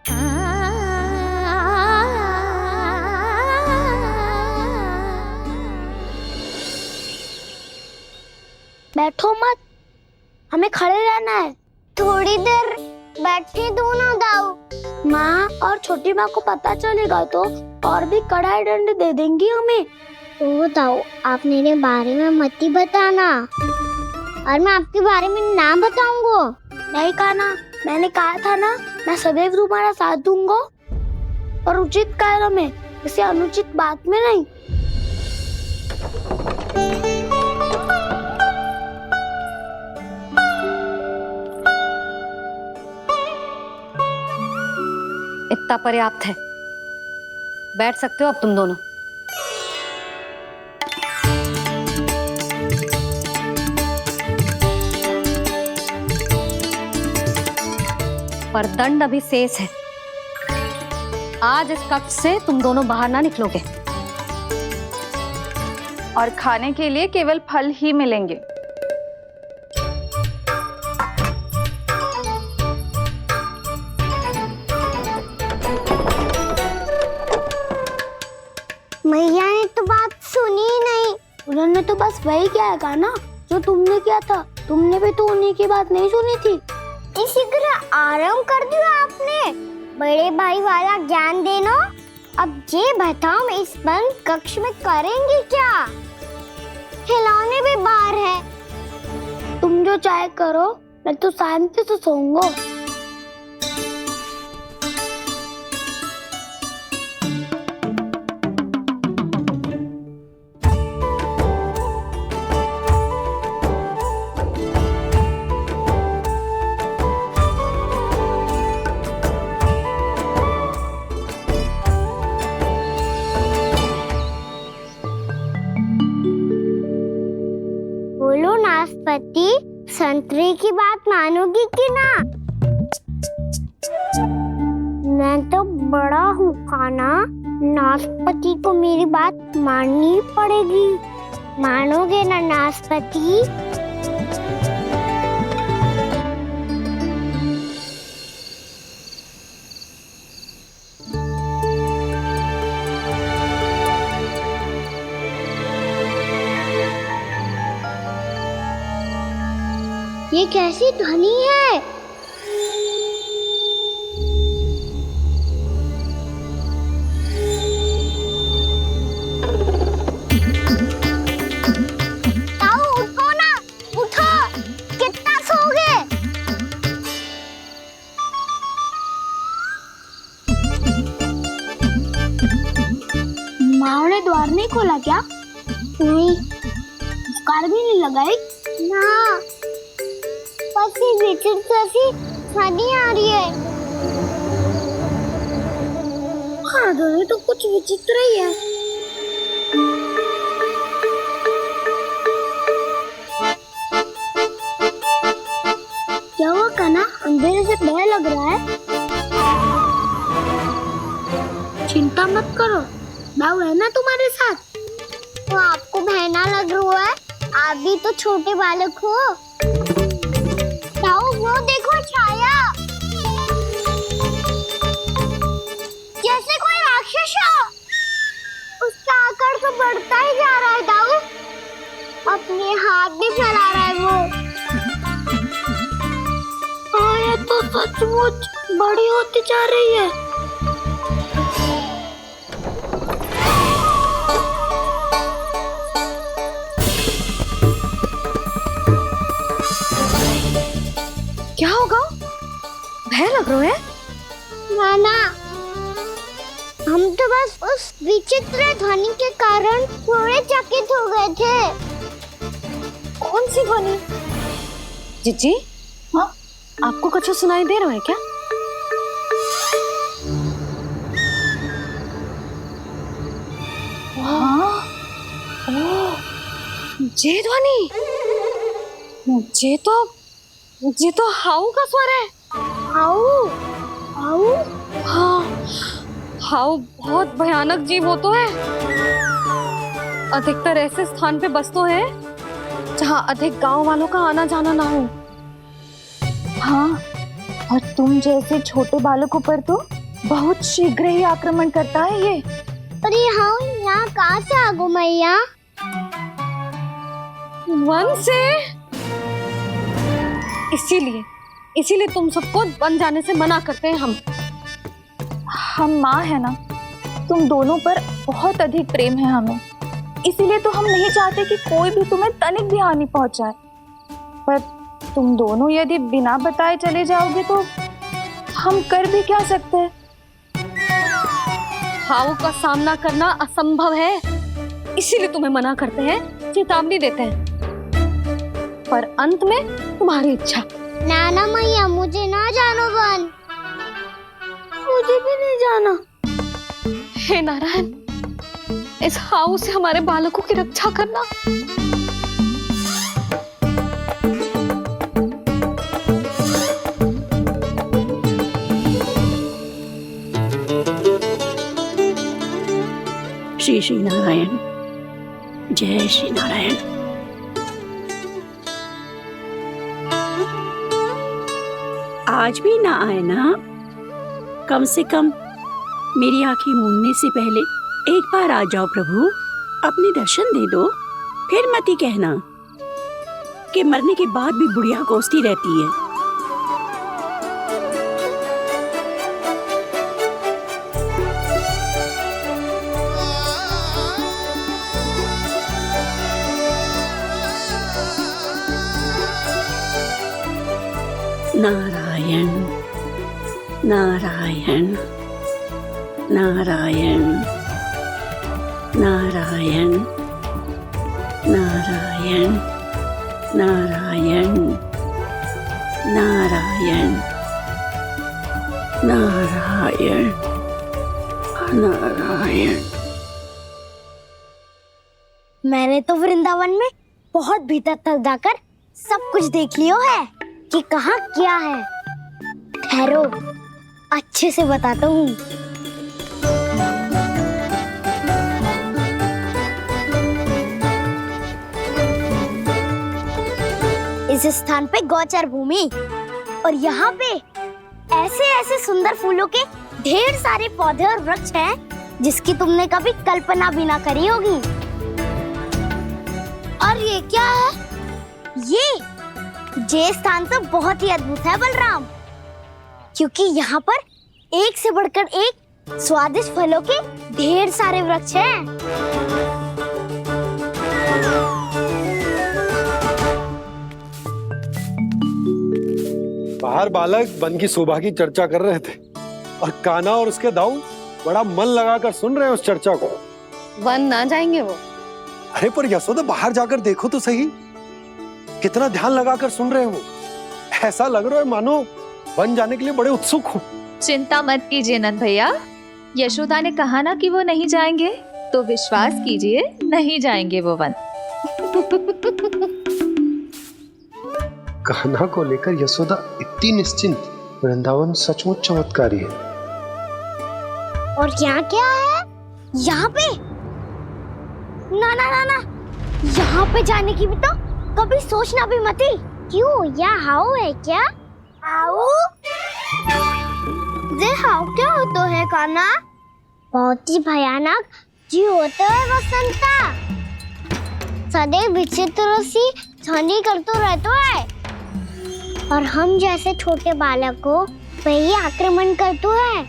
बैठो मत, हमें खड़े रहना है। थोड़ी देर बैठे दो ना दाऊ। माँ और छोटी माँ को पता चलेगा तो और भी कड़ा दंड दे देंगी हमें। ओ दाऊ, आप मेरे बारे में मत ही बताना, और मैं आपके बारे में ना बताऊंगा। नहीं कान्हा, मैंने कहा था ना, मैं सदैव तुम्हारा साथ दूंगा, और उचित कार्य में, किसी अनुचित बात में नहीं। इतना पर्याप्त है, बैठ सकते हो अब तुम दोनों। पर दंड अभी शेष है। आज इस कक्ष से तुम दोनों बाहर ना निकलोगे, और खाने के लिए केवल फल ही मिलेंगे। हमने तो बस वही किया है ना जो तुमने किया था। तुमने भी तो उन्हीं की बात नहीं सुनी थी। इसी तरह आराम कर दिया आपने। बड़े भाई वाला ज्ञान देना। अब ये बताओ इस बंद कक्ष में करेंगे क्या? खिलौने भी बाहर है। तुम जो चाहे करो, मैं तो शांति से सोऊंगा। बोलो नाशपाती, संतरे की बात मानोगी कि ना? मैं तो बड़ा हूँ काना, नाशपाती को मेरी बात माननी पड़ेगी। मानोगे ना नाशपाती? ये कैसी ध्वनि है? ताऊ उठो ना, उठो। कितना सोओगे? माँ ने द्वार नहीं खोला क्या? नहीं। कार भी नहीं लगाई? ना। बस ये विचित्र सी ध्वनि आ रही है। हाँ, ध्वनि तो कुछ विचित्र ही है। क्या हुआ कान्हा? अंधेरे से डर लग रहा है? चिंता मत करो, दाऊ है ना तुम्हारे साथ। तो आपको बहना लग रहा है? आप भी तो छोटे बालक हो। ताऊ वो देखो छाया, जैसे कोई राक्षस हो। उसका आकार तो बढ़ता ही जा रहा है ताऊ। अपने हाथ भी फैला रहा है वो। हाँ, ये तो सचमुच बड़ी होती जा रही है। क्या होगा? भय लग रहा है? नाना, हम तो बस उस विचित्र ध्वनि के कारण थोड़े चकित हो गए थे। कौन सी ध्वनि? जीजी, हाँ, आपको कुछ सुनाई दे रहा है क्या? हाँ, ओह, ये ध्वनि, ये तो हाउ का स्वर है। हाउ? हाउ? हाँ, हाउ बहुत भयानक जीव हो तो है। अधिकतर ऐसे स्थान पे बसते हैं जहाँ अधिक गांव वालों का आना जाना ना हो। हाँ, और तुम जैसे छोटे बालकों पर तो बहुत शीघ्र ही आक्रमण करता है ये। पर ये हाउ यहाँ कहाँ से आ गो मैया? वन से। इसीलिए तुम सबको वन जाने से मना करते हैं हम माँ है ना, तुम दोनों पर बहुत अधिक प्रेम है हमें, इसीलिए तो हम नहीं चाहते कि कोई भी तुम्हें तनिक भी हानि पहुंचाए। पर तुम दोनों यदि बिना बताए चले जाओगे तो हम कर भी क्या सकते हैं? हाउ का सामना करना असंभव है, इसीलिए तुम्हें मना करते हैं, चेतावनी देते हैं। पर अंत में तुम्हारी इच्छा। नाना मैया, मुझे ना जानो वन। मुझे भी नहीं जाना। हे नारायण, इस हाउ से हमारे बालकों की रक्षा करना। श्री श्री नारायण, जय श्री नारायण। आज भी ना आए ना? कम से कम मेरी आंखें मूंदने से पहले एक बार आ जाओ प्रभु, अपने दर्शन दे दो, फिर मत ही कहना कि मरने के बाद भी बुढ़िया कोसती रहती है। नारायण नारायण नारायण नारायण नारायण नारायण नारायण नारायण नारायण। मैंने तो वृंदावन में बहुत भीतर तक जाकर सब कुछ देख लियो है कि कहाँ क्या है। ठहरो, अच्छे से बताता हूँ। इस स्थान पे गोचर भूमि और यहाँ पे ऐसे ऐसे सुंदर फूलों के ढेर सारे पौधे और वृक्ष हैं जिसकी तुमने कभी कल्पना भी ना करी होगी। और ये क्या है? ये स्थान तो बहुत ही अद्भुत है बलराम, क्योंकि यहाँ पर एक से बढ़कर एक स्वादिष्ट फलों के ढेर सारे वृक्ष हैं। बाहर बालक वन की शोभा की चर्चा कर रहे थे और कान्हा और उसके दाऊ बड़ा मन लगाकर सुन रहे हैं उस चर्चा को। वन ना जाएंगे वो? अरे पर यशोदा, बाहर जाकर देखो तो सही, कितना ध्यान लगाकर सुन रहे हो। ऐसा लग रहा है मानो वन जाने के लिए बड़े उत्सुक हो। चिंता मत कीजिए नंद भैया, यशोदा ने कहा ना कि वो नहीं जाएंगे, तो विश्वास कीजिए नहीं जाएंगे वो वन। कान्हा को लेकर यशोदा इतनी निश्चिंत, वृंदावन सचमुच चमत्कारी है। और यहाँ क्या है? यहाँ पे ना ना ना ना, यहाँ पे जाने की भी तो कभी सोचना भी मत ही। क्यों, यहाँ हाउ है क्या? हाउ? ये हाउ क्या होता है कान्हा? बहुत ही भयानक जी होता है वसंता। सदैव विचित्र सी ध्वनि करते रहता है और हम जैसे छोटे बालक को वही आक्रमण करते है।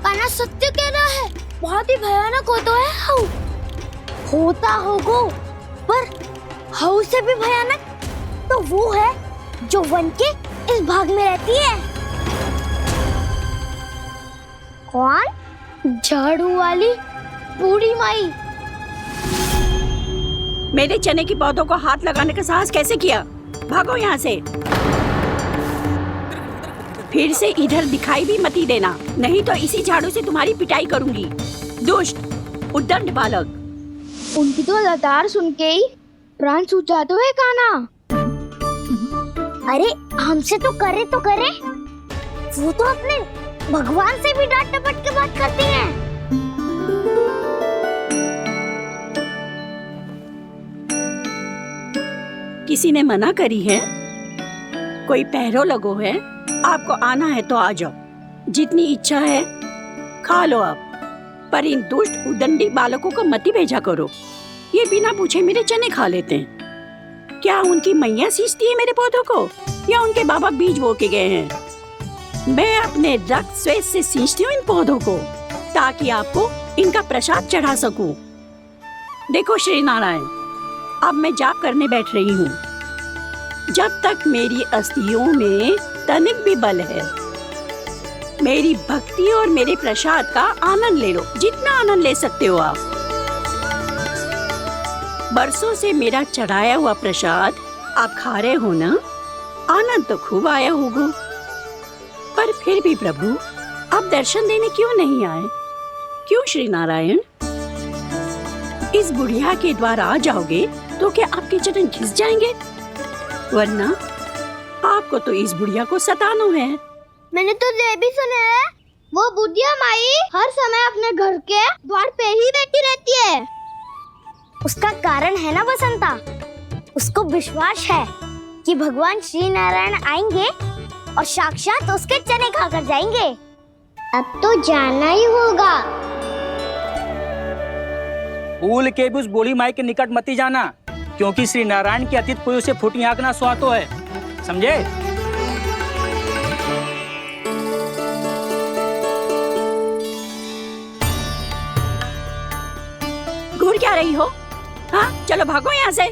कान्हा सत्य कह रहा है, बहुत ही भयानक होता है हाउ। होता होगा, पर हाउ से भी भयानक तो वो है जो वन के इस भाग में रहती है। कौन? झाड़ू वाली बूढ़ी माई। मेरे चने की पौधों को हाथ लगाने का साहस कैसे किया? भागो यहाँ से। फिर से इधर दिखाई भी मत ही देना, नहीं तो इसी झाड़ू से तुम्हारी पिटाई करूंगी। दुष्ट उद्दंड बालक। उनकी तो लतार सुन के ही प्राण सूझ जाते हैं कान्हा। अरे हमसे तो करे, वो तो अपने भगवान से भी डांट डपट के बात करती हैं। किसी ने मना करी है? कोई पहरो लगो है? आपको आना है तो आ जाओ, जितनी इच्छा है खा लो आप, पर इन दुष्ट उदंडी बालकों को मत ही भेजा करो। ये बिना पूछे मेरे चने खा लेते हैं। क्या उनकी मैया सींचती है मेरे पौधों को, या उनके बाबा बीज बो के गए हैं? मैं अपने रक्त स्वेद से सींचती हूँ इन पौधों को, ताकि आपको इनका प्रसाद चढ़ा सकूं। देखो श्री नारायण, अब मैं जाप करने बैठ रही हूँ। जब तक मेरी अस्थियों में तनिक भी बल है, मेरी भक्ति और मेरे प्रसाद का आनंद ले लो, जितना आनंद ले सकते हो आप। बरसों से मेरा चढ़ाया हुआ प्रसाद आप खा रहे हो ना, आनंद तो खूब आया होगा। पर फिर भी प्रभु, आप दर्शन देने क्यों नहीं आए? क्यों श्री नारायण? इस बुढ़िया के द्वार आ जाओगे तो क्या आपके चरण घिस जाएंगे? वरना आपको तो इस बुढ़िया को सताना है। मैंने तो ये भी सुना है, वो बुढ़िया माई हर समय अपने घर के द्वार पे ही बैठी रहती है। उसका कारण है ना बसंता, उसको विश्वास है कि भगवान श्री नारायण आएंगे और साक्षात उसके चने खाकर जाएंगे। अब तो जाना ही होगा। भूल के भी उस बूढ़ी माई के निकट मती जाना, क्योंकि श्री नारायण के अतीत कोई उसे फूटी आंख ना सुहातो है, समझे? घूर क्या रही हो? हाँ, चलो भागो यहाँ से।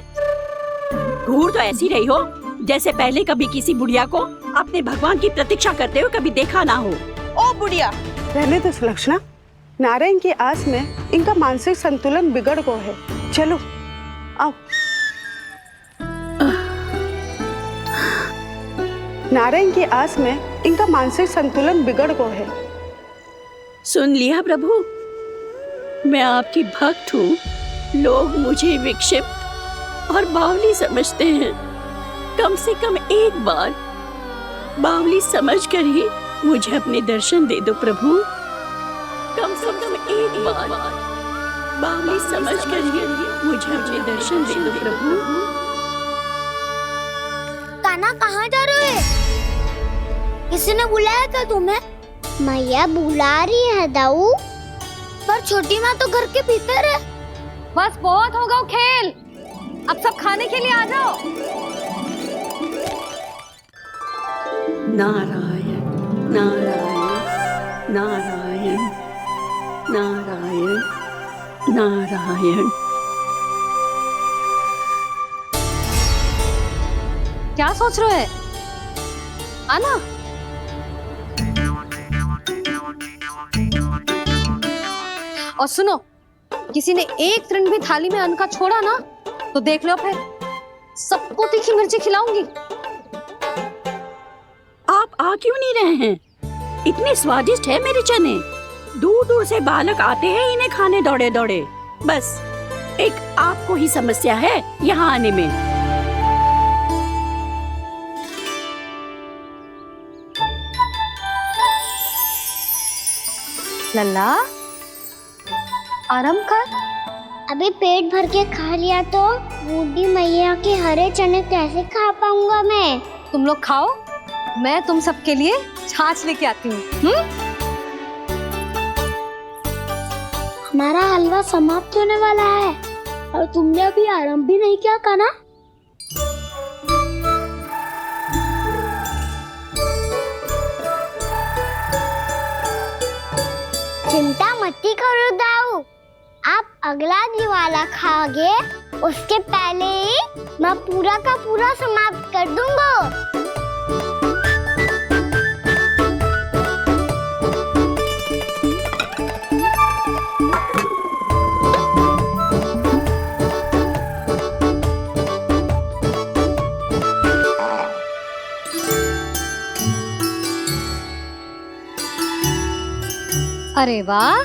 घूर तो ऐसी रही हो जैसे पहले कभी किसी बुढ़िया को अपने भगवान की प्रतीक्षा करते हुए कभी देखा ना हो। ओ बुढ़िया, रहने दो सुलक्षणा, नारायण की आस में इनका मानसिक संतुलन बिगड़ गया है। चलो आओ। नारायण की आस में इनका मानसिक संतुलन बिगड़ गया है। सुन लिया प्रभु, मैं आपकी भक्त हूँ। लोग मुझे विक्षिप्त और बावली समझते हैं। कम से कम एक बार बावली समझकर ही मुझे अपने दर्शन दे दो प्रभु। कम से कम एक बार बावली समझकर ही मुझे अपने दर्शन दे दो प्रभु। कान्हा कहाँ जा रहे हो? किसी ने बुलाया क्या तुम्हें? मैया बुला रही है दाऊ, पर छोटी माँ तो घर के भीतर है। बस बहुत होगा खेल, अब सब खाने के लिए आ जाओ। नारायण नारायण नारायण नारायण नारायण। क्या सोच रहे हैं? आना। और सुनो, किसी ने एक तृण भी थाली में अन्न का छोड़ा ना तो देख लो, फिर सबको तीखी मिर्ची खिलाऊंगी। आप आ क्यों नहीं रहे हैं? इतने स्वादिष्ट है मेरे चने। दूर दूर से बालक आते हैं इन्हें खाने दौड़े दौड़े। बस एक आपको ही समस्या है यहाँ आने में। लल्ला, आराम कर। अभी पेट भर के खा लिया तो बूढ़ी मैया के हरे चने कैसे खा पाऊंगा मैं? तुम लोग खाओ, मैं तुम सबके लिए छाछ लेके आती हूँ। हमारा हलवा समाप्त होने वाला है और तुमने अभी आराम भी नहीं किया कान्हा। चिंता मत करो दाऊ, आप अगला दिवाला खाओगे उसके पहले ही मैं पूरा का पूरा समाप्त कर दूंगा। अरे वाह,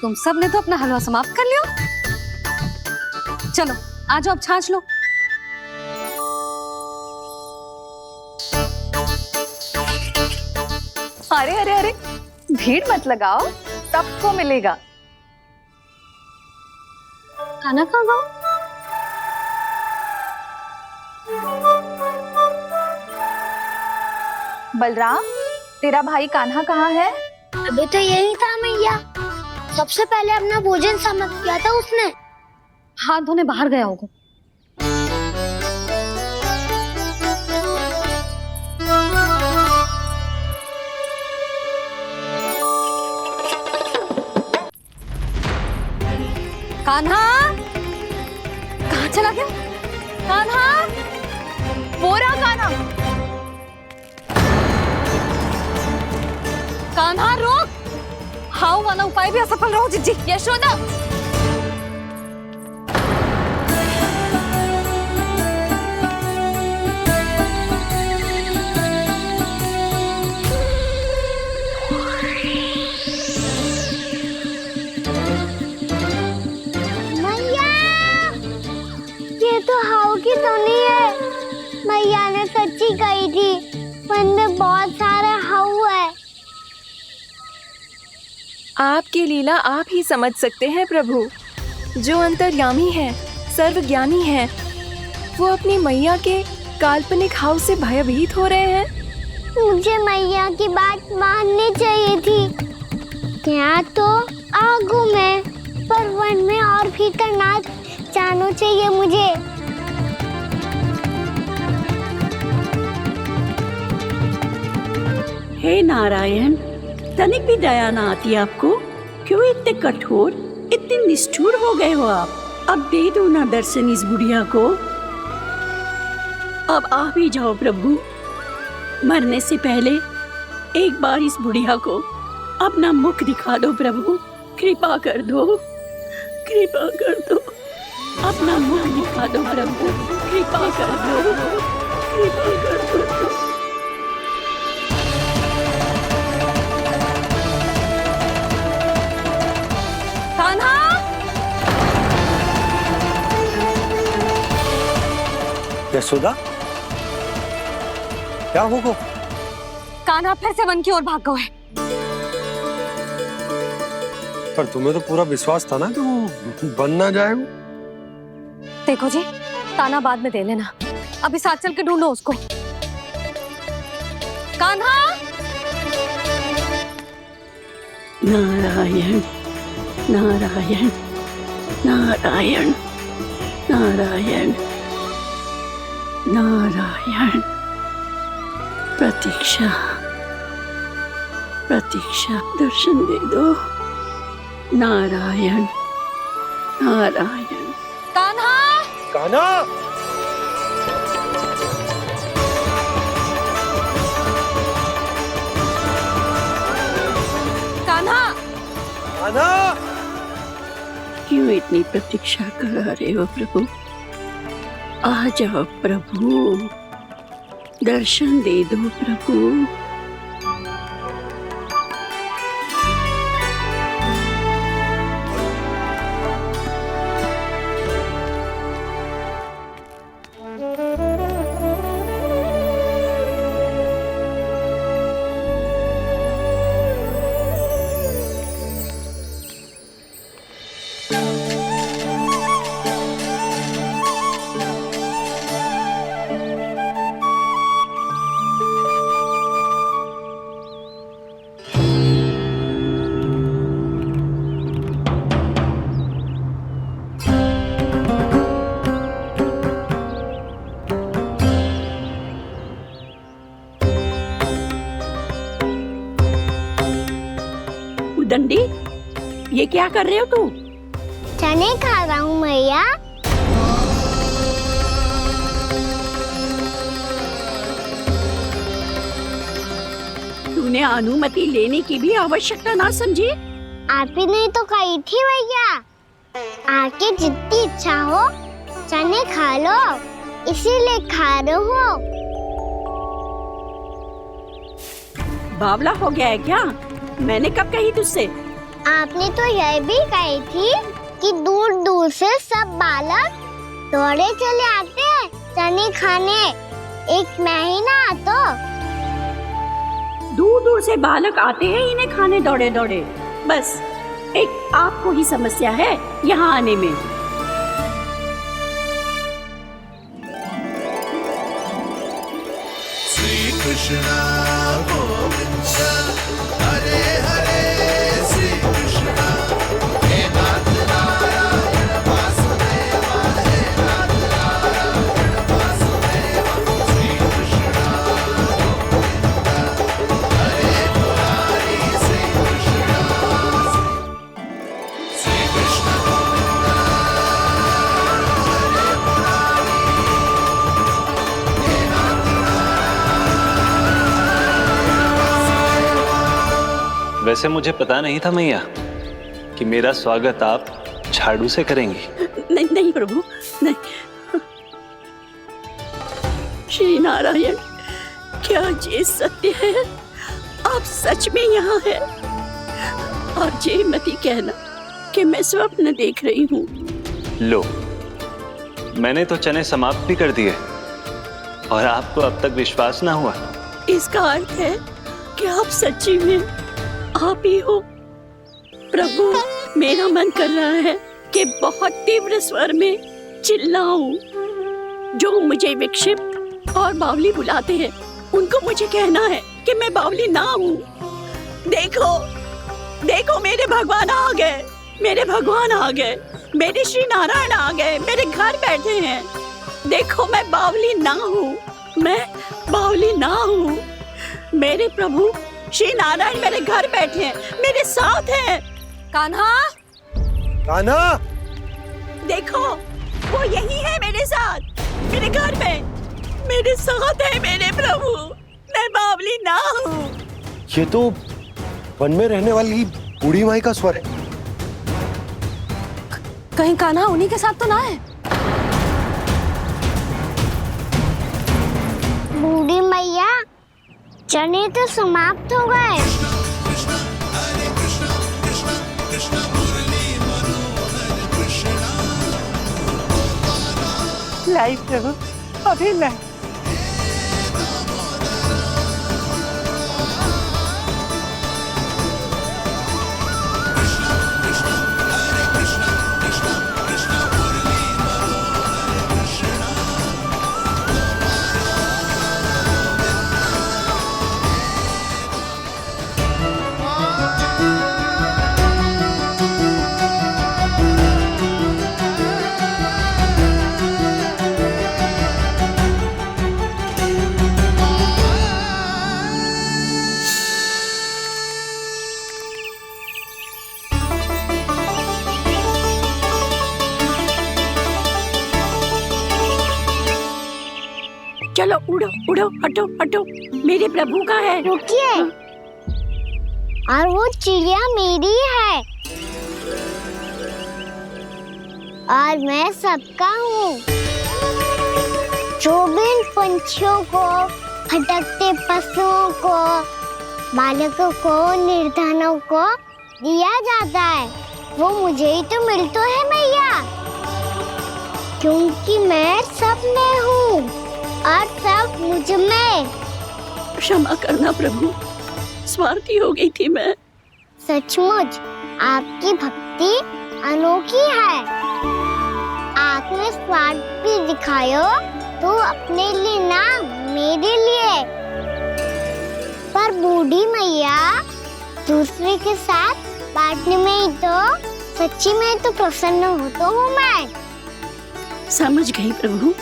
तुम सब ने तो अपना हलवा समाप्त कर लिया। चलो आ जाओ, अब छाछ लो। अरे अरे अरे, भीड़ मत लगाओ, सबको मिलेगा। खाना खा गो। बलराम, तेरा भाई कान्हा कहाँ है? अभी तो यही था मैया, सबसे पहले अपना भोजन समाप्त किया था उसने। हाथ धोने बाहर गया होगा। कान्हा कहाँ चला गया? कान्हा, बोरा कान्हा। कान्हा रोक, हाउ वाला उपाय भी असफल रहो जिज्जी। यशोदा, मैया, ये तो हाउ की धुनी है। मैया ने सच्ची कही थी, मन में बहुत सारे हाउ है। आपकी लीला आप ही समझ सकते हैं प्रभु। जो अंतर्यामी है, सर्वज्ञानी है, वो अपनी मैया के काल्पनिक हाव से भयभीत हो रहे हैं। मुझे मैया की बात माननी चाहिए थी। यहाँ तो आगू में पर वन में और भीतर ना जाना चाहिए मुझे। हे नारायण, तनिक भी दया ना आती आपको? क्यों इतने कठोर, इतने निष्ठुर हो गए हो आप? अब दे दो ना दर्शन इस बुढ़िया को। अब आ भी जाओ प्रभु। मरने से पहले एक बार इस बुढ़िया को अपना मुख दिखा दो प्रभु। कृपा कर दो, कृपा कर दो। अपना मुख दिखा दो प्रभु। कृपा कर दो, कृपा कर दो। कान्हा! यशोदा, क्या होगा? कान्हा फिर से वन की ओर भाग गए। पर तुम्हें तो पूरा विश्वास था ना कि वो बन ना जाए। देखो जी, ताना बाद में दे लेना, अभी साथ चल के ढूंढो उसको। कान्हा! नारायण नारायण नारायण नारायण नारायण। प्रतीक्षा प्रतीक्षा, दर्शन दे दो। नारायण नारायण। कान्हा! कान्हा! कान्हा! कान्हा! क्यों इतनी प्रतीक्षा करा रहे हो प्रभु? आ जाओ प्रभु, दर्शन दे दो प्रभु। दंडी, ये क्या कर रहे हो तू? चने खा रहा हूँ मैया। तूने अनुमति लेने की भी आवश्यकता ना समझी? आप ही नहीं तो कही थी भैया, आके जितनी इच्छा हो चने खा लो, इसीलिए खा रहे हो। बावला हो गया है क्या? मैंने कब कही तुझसे? आपने तो यह भी कही थी कि दूर दूर से सब बालक दौड़े चले आते हैं चने खाने, एक महीना तो दूर दूर से बालक आते हैं इन्हें खाने दौड़े दौड़े। बस एक आपको ही समस्या है यहाँ आने में। श्री कृष्ण गोविंद हरे हरे, श्री कृष्ण हे नाथ नारायण वासुदेवा, हे नाथ नारायण वासुदेवा। श्री कृष्ण गोविंद हरे मुरारी, श्री कृष्ण श्री कृष्ण गोविंद हरे मुरारी, हे नाथ वैसे मुझे पता नहीं था मैया कि मेरा स्वागत आप झाड़ू से करेंगी। नहीं नहीं प्रभु, नहीं। श्री नारायण, क्या ये सत्य है? आप सच में यहाँ हैं? और ये मत कहना कि मैं स्वप्न देख रही हूँ। लो, मैंने तो चने समाप्त भी कर दिए और आपको अब तक विश्वास ना हुआ। इसका अर्थ है कि आप सच्ची में आप ही हो। प्रभु, मेरा मन कर रहा है कि बहुत तीव्र स्वर में चिल्लाऊं। जो मुझे विक्षिप्त और बावली बुलाते हैं उनको मुझे कहना है कि मैं बावली ना हूँ। देखो देखो, मेरे भगवान आ गए। मेरे भगवान आ गए, मेरे श्री नारायण आ गए, मेरे घर बैठे हैं। देखो मैं बावली ना हूँ, मैं बावली ना हूँ। मेरे प्रभु श्री नारायण मेरे घर बैठे हैं, मेरे साथ हैं। कान्हा, कान्हा, देखो वो यही है मेरे साथ, मेरे घर में मेरे साथ है मेरे प्रभु। मैं बावली ना हूँ। ये तो वन में रहने वाली बूढ़ी माई का स्वर है। कहीं कान्हा उन्हीं के साथ तो ना है? बूढ़ी मैया, चने तो समाप्त हो गए। लाई प्रभु, अभी लाई। चलो उड़ो उड़ो, हटो हटो, मेरे प्रभु का है। रुकिए, और वो चिड़िया मेरी है और मैं सबका हूँ। जो भी इन पंछियों को, भटकते पशुओं को, बालकों को, निर्धनों को दिया जाता है, वो मुझे ही तो मिलता है मैया, क्योंकि मैं सब में हूँ और सब मुझ में। क्षमा करना प्रभु, स्वार्थी हो गई थी मैं। सचमुच आपकी भक्ति अनोखी है। आपने स्वार्थ भी दिखायो तो अपने लिए ना, मेरे लिए। पर बूढ़ी मैया, दूसरे के साथ बांटने में ही तो सच्ची में तो प्रसन्न होता हूँ मैं। समझ गई प्रभु,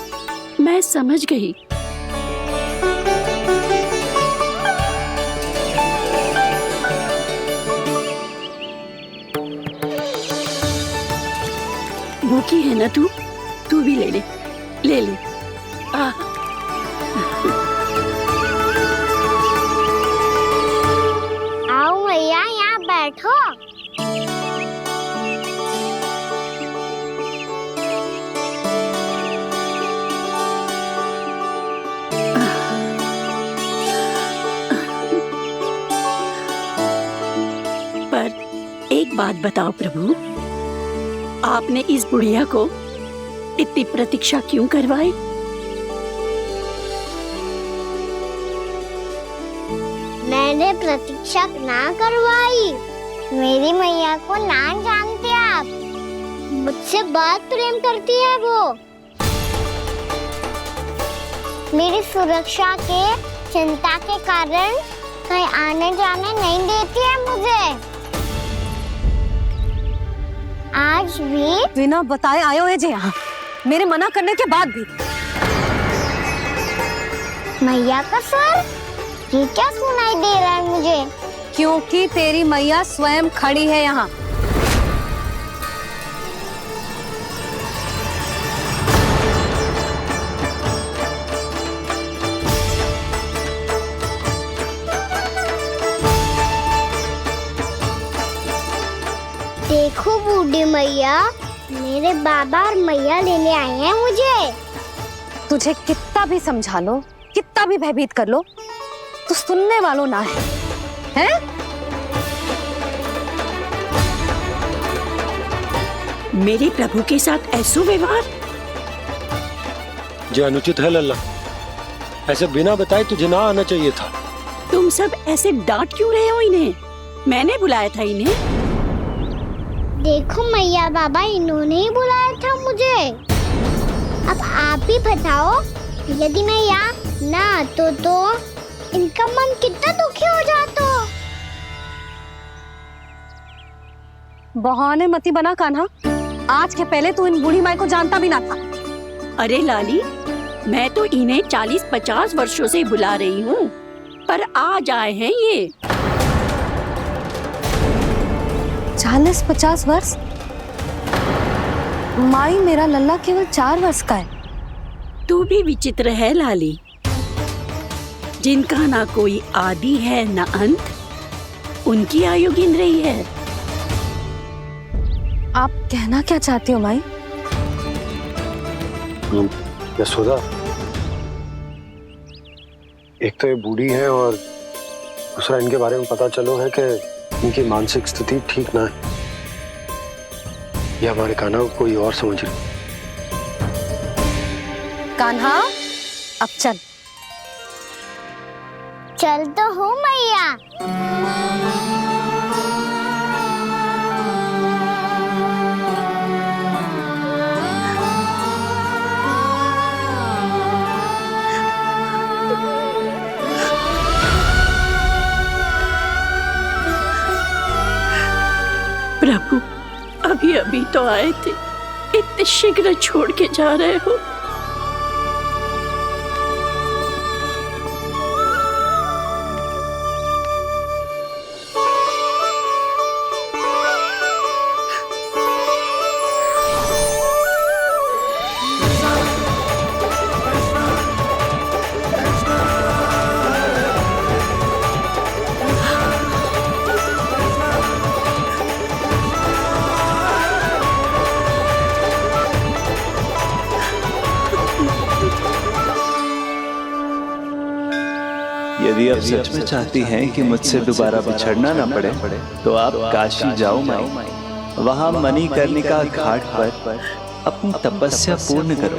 मैं समझ गई। भूखी है ना तू भी ले ले, ले ले। आओ मैया, यहाँ बैठो। एक बात बताओ प्रभु, आपने इस बुढ़िया को इतनी प्रतीक्षा क्यों करवाई? मैंने प्रतीक्षा ना करवाई। मेरी मैया को ना जानते आप, मुझसे बहुत प्रेम करती है वो। मेरी सुरक्षा के चिंता के कारण कहीं आने जाने नहीं देती है मुझे। आज भी बिना बताए आयो है जे यहाँ, मेरे मना करने के बाद भी। मैया का स्वर, ये क्या सुनाई दे रहा है मुझे? क्योंकि तेरी मैया स्वयं खड़ी है यहाँ। देखो बूढ़ी मैया, मेरे बाबा और मैया लेने आए हैं मुझे। तुझे कितना भी समझा लो, कितना भी भयभीत कर लो, तो सुनने वालों ना है, हैं? मेरे प्रभु के साथ ऐसा व्यवहार जो अनुचित है लल्ला। ऐसे बिना बताए तुझे ना आना चाहिए था। तुम सब ऐसे डांट क्यों रहे हो इन्हें? मैंने बुलाया था इन्हें। देखो मैया बाबा, इन्होंने ही बुलाया था मुझे। अब आप ही बताओ, यदि मैं यहाँ ना आतो तो इनका मन कितना दुखी हो जाता। बहाने मती बना कान्हा। आज के पहले तू इन बूढ़ी माई को जानता भी ना था। अरे लाली, मैं तो इन्हें 40-50 वर्षों से बुला रही हूँ, पर आज आए हैं ये। 40-50 वर्ष? माई, मेरा लल्ला केवल 4 वर्ष का है। तू भी विचित्र है लाली, जिनका ना कोई आदि है ना अंत, उनकी आयु गिन रही है। आप कहना क्या चाहती हो माई? यशोदा, एक तो ये बूढ़ी है और दूसरा इनके बारे में पता चलो है कि इनकी मानसिक स्थिति ठीक ना है। ये हमारे कान्हा को कोई और समझ रही। कान्हा, अब चल। चल तो हूँ मैया। प्रभु, अभी अभी तो आए थे, इतने शीघ्र छोड़ के जा रहे हो। यदि आप सच में चाहती हैं कि मुझसे दोबारा बिछड़ना ना पड़े तो आप काशी जाओ माई। वहां मणिकर्णिका घाट पर अपनी तपस्या पूर्ण करो।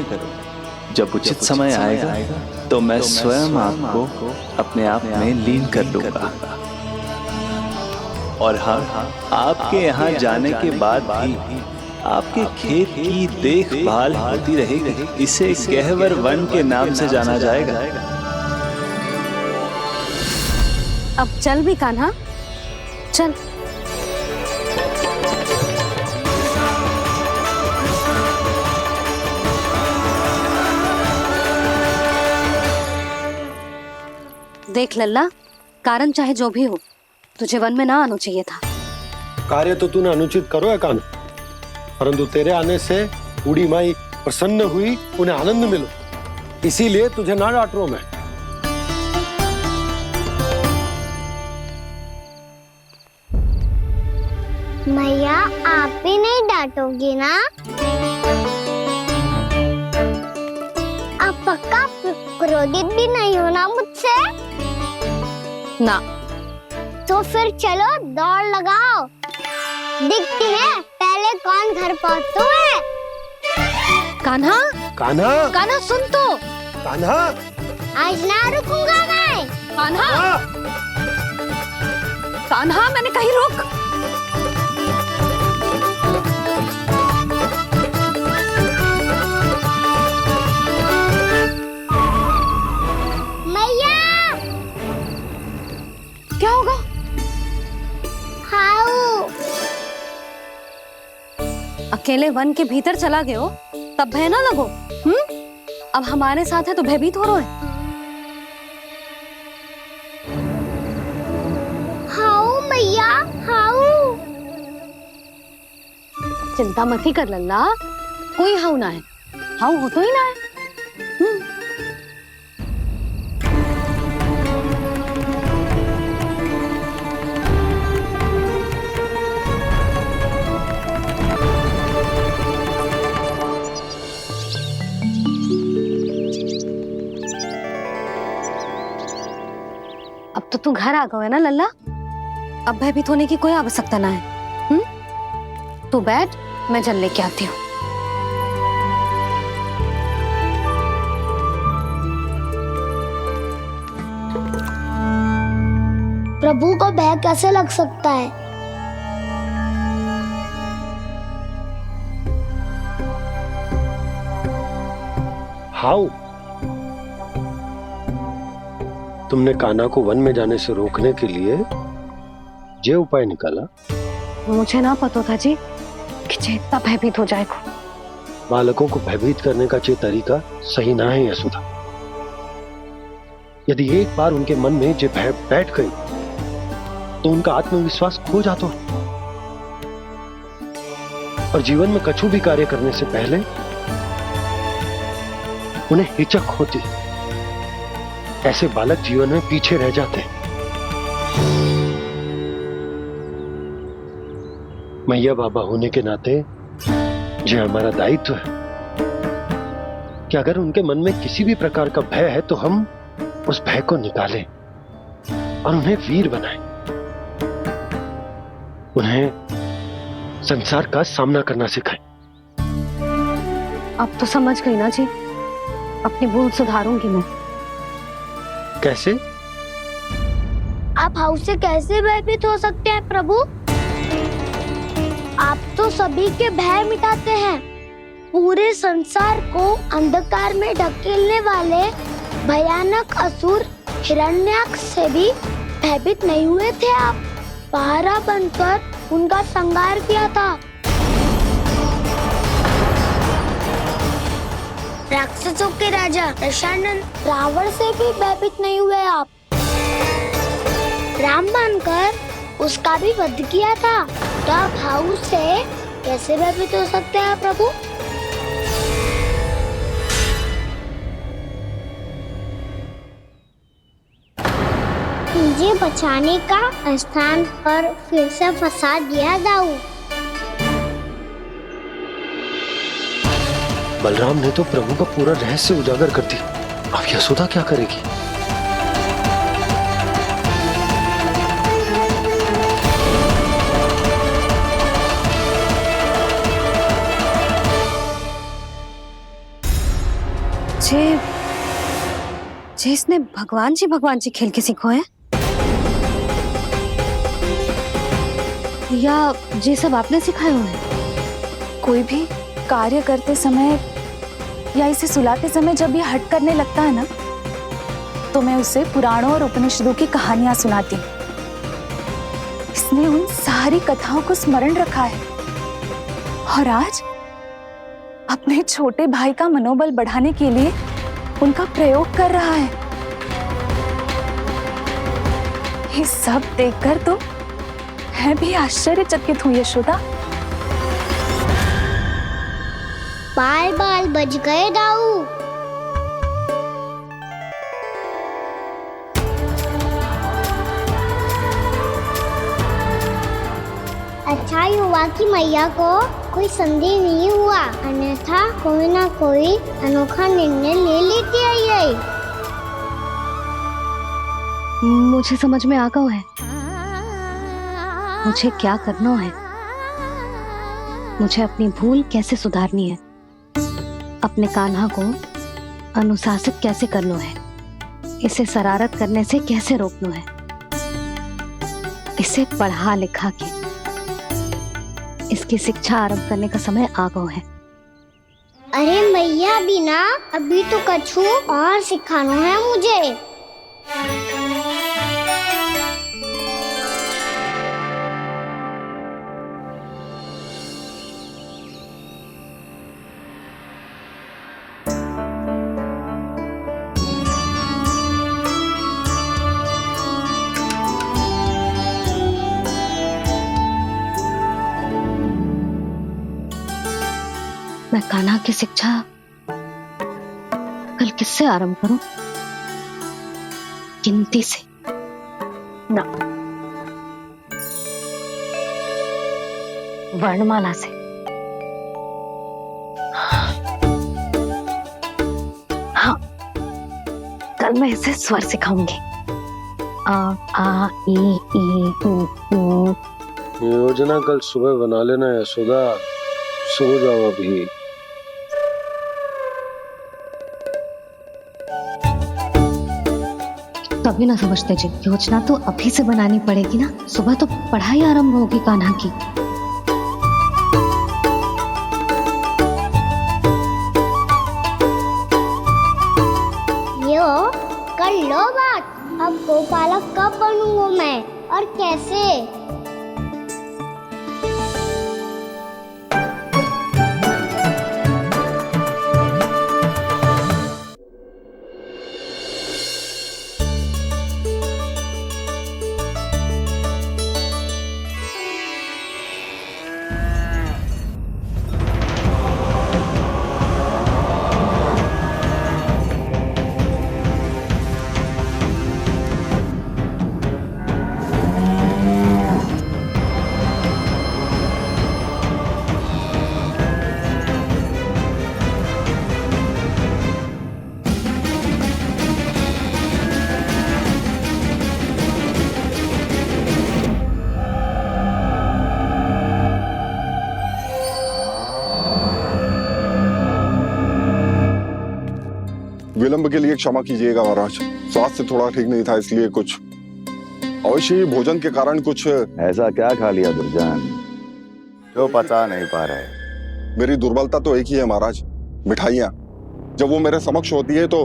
जब उचित समय आएगा तो मैं स्वयं आपको अपने आप में लीन कर लूंगा। और हाँ, आपके यहाँ जाने के बाद भी आपके खेत की देखभाल होती रहेगी। इसे गहवर वन के नाम से जाना जाएगा। अब चल भी कान्हा, चल। देख लल्ला, कारण चाहे जो भी हो, तुझे वन में ना आना चाहिए था। कार्य तो तूने अनुचित करो है कान्हा, परंतु तेरे आने से बूढ़ी माई प्रसन्न हुई, उन्हें आनंद मिलो, इसीलिए तुझे ना डांट रहा हूं मैं। मैया, आप भी नहीं डांटोगी ना? आप पक्का क्रोधित भी नहीं हो ना मुझसे? ना। तो फिर चलो दौड़ लगाओ, दिखती है पहले कौन घर पहुंचता है। कान्हा, कान्हा, कान्हा सुन तो। कान्हा, आज ना रुकूंगा मैं। कान्हा, कान्हा, मैंने कही रुक। क्या होगा? हाउ? अकेले वन के भीतर चला गए हो, तब भय ना लगो। अब हमारे साथ है तो भयभीत हो रहे हैं। हाउ मैया, हाउ? चिंता मत ही कर लल्ला, कोई हाउ ना है। हाउ हो तो ही ना है। अब तो तू घर आ गया है ना लल्ला, अब भयभीत होने की कोई आवश्यकता ना है। तू बैठ, मैं जल लेके आती हूँ। प्रभु को भय कैसे लग सकता है? हाउ? तुमने कान्हा को वन में जाने से रोकने के लिए ये उपाय निकाला? मुझे ना पता था जी कि जे इतना भयभीत हो जाएगा। बालकों को भयभीत करने का ये तरीका सही ना है यशोदा। यदि एक बार उनके मन में ये भय बैठ गई तो उनका आत्मविश्वास खो जाता है और जीवन में कछु भी कार्य करने से पहले उन्हें हिचक होती। ऐसे बालक जीवन में पीछे रह जाते हैं। मैया बाबा होने के नाते ये हमारा दायित्व है कि अगर उनके मन में किसी भी प्रकार का भय है तो हम उस भय को निकालें और उन्हें वीर बनाएं। उन्हें संसार का सामना करना सिखाएं। अब तो समझ गई ना जी, अपनी भूल सुधारूंगी मैं। कैसे? आप हाउस से कैसे भयभीत हो सकते हैं प्रभु? आप तो सभी के भय मिटाते हैं। पूरे संसार को अंधकार में ढकेलने वाले भयानक असुर हिरण्याक्ष से भी भयभीत नहीं हुए थे आप। पहरा बनकर उनका संहार किया था। राक्षसों के राजा दशानन रावण से भी भयभीत नहीं हुए आप। राम बनकर उसका भी वध किया था। तो आप हाउस से कैसे भयभीत हो सकते हैं प्रभु? मुझे बचाने का स्थान पर फिर से फंसा दिया दाऊ। बलराम ने तो प्रभु का पूरा रहस्य उजागर कर दी। अब यशोदा क्या करेगी? जे इसने भगवान जी खेल के सीखो है या जे सब आपने सिखाए हुए हैं? कोई भी कार्य करते समय या इसे सुलाते समय जब ये हट करने लगता है ना, तो मैं उसे पुराणों और उपनिषदों की कहानियां सुनाती हूँ। इसने उन सारी कथाओं को स्मरण रखा है और आज अपने छोटे भाई का मनोबल बढ़ाने के लिए उनका प्रयोग कर रहा है। ये सब देखकर तो मैं भी आश्चर्यचकित हूँ यशोदा। बाल बाल बज गए दाऊ। अच्छा ही हुआ कि मैया को कोई संदेह नहीं हुआ, अन्यथा कोई ना कोई अनोखा निर्णय ले लेती आई। मुझे समझ में आ गया है मुझे क्या करना है। मुझे अपनी भूल कैसे सुधारनी है, अपने कान्हा को अनुशासित कैसे करना है, इसे शरारत करने से कैसे रोकना है, इसे पढ़ा लिखा के इसकी शिक्षा आरंभ करने का समय आ गया है। अरे मैया बिना अभी तो कछु और सिखाना है मुझे। मैं कान्हा की शिक्षा कल किससे आरंभ करूं? गिनती से ना, वर्णमाला से। हाँ, कल मैं इसे स्वर सिखाऊंगी। आ आ ई ई उ। योजना कल सुबह बना लेना यशोदा, सो जाओ अभी। तभी ना समझते जी, योजना तो अभी से बनानी पड़ेगी ना। सुबह तो पढ़ाई आरंभ होगी कान्हा की। यो कर लो बात। अब गोपालक कब बनूंगा मैं और कैसे? विलंब के लिए क्षमा कीजिएगा महाराज, स्वास्थ्य थोड़ा ठीक नहीं था इसलिए कुछ अवश्य ही भोजन के कारण कुछ। ऐसा क्या खा लिया दुर्जन जो पचा नहीं पा रहे? मेरी दुर्बलता तो एक ही है महाराज, मिठाइयाँ। जब वो मेरे समक्ष होती है तो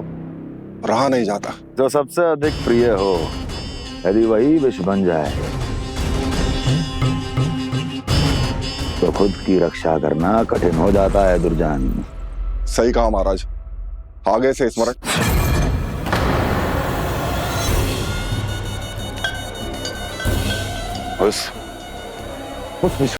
रहा नहीं जाता। जो सबसे अधिक प्रिय हो यदि वही विष बन जाए तो खुद की रक्षा करना कठिन हो जाता है दुर्जन। सही कहा महाराज, आगे से स्मरण। उस विष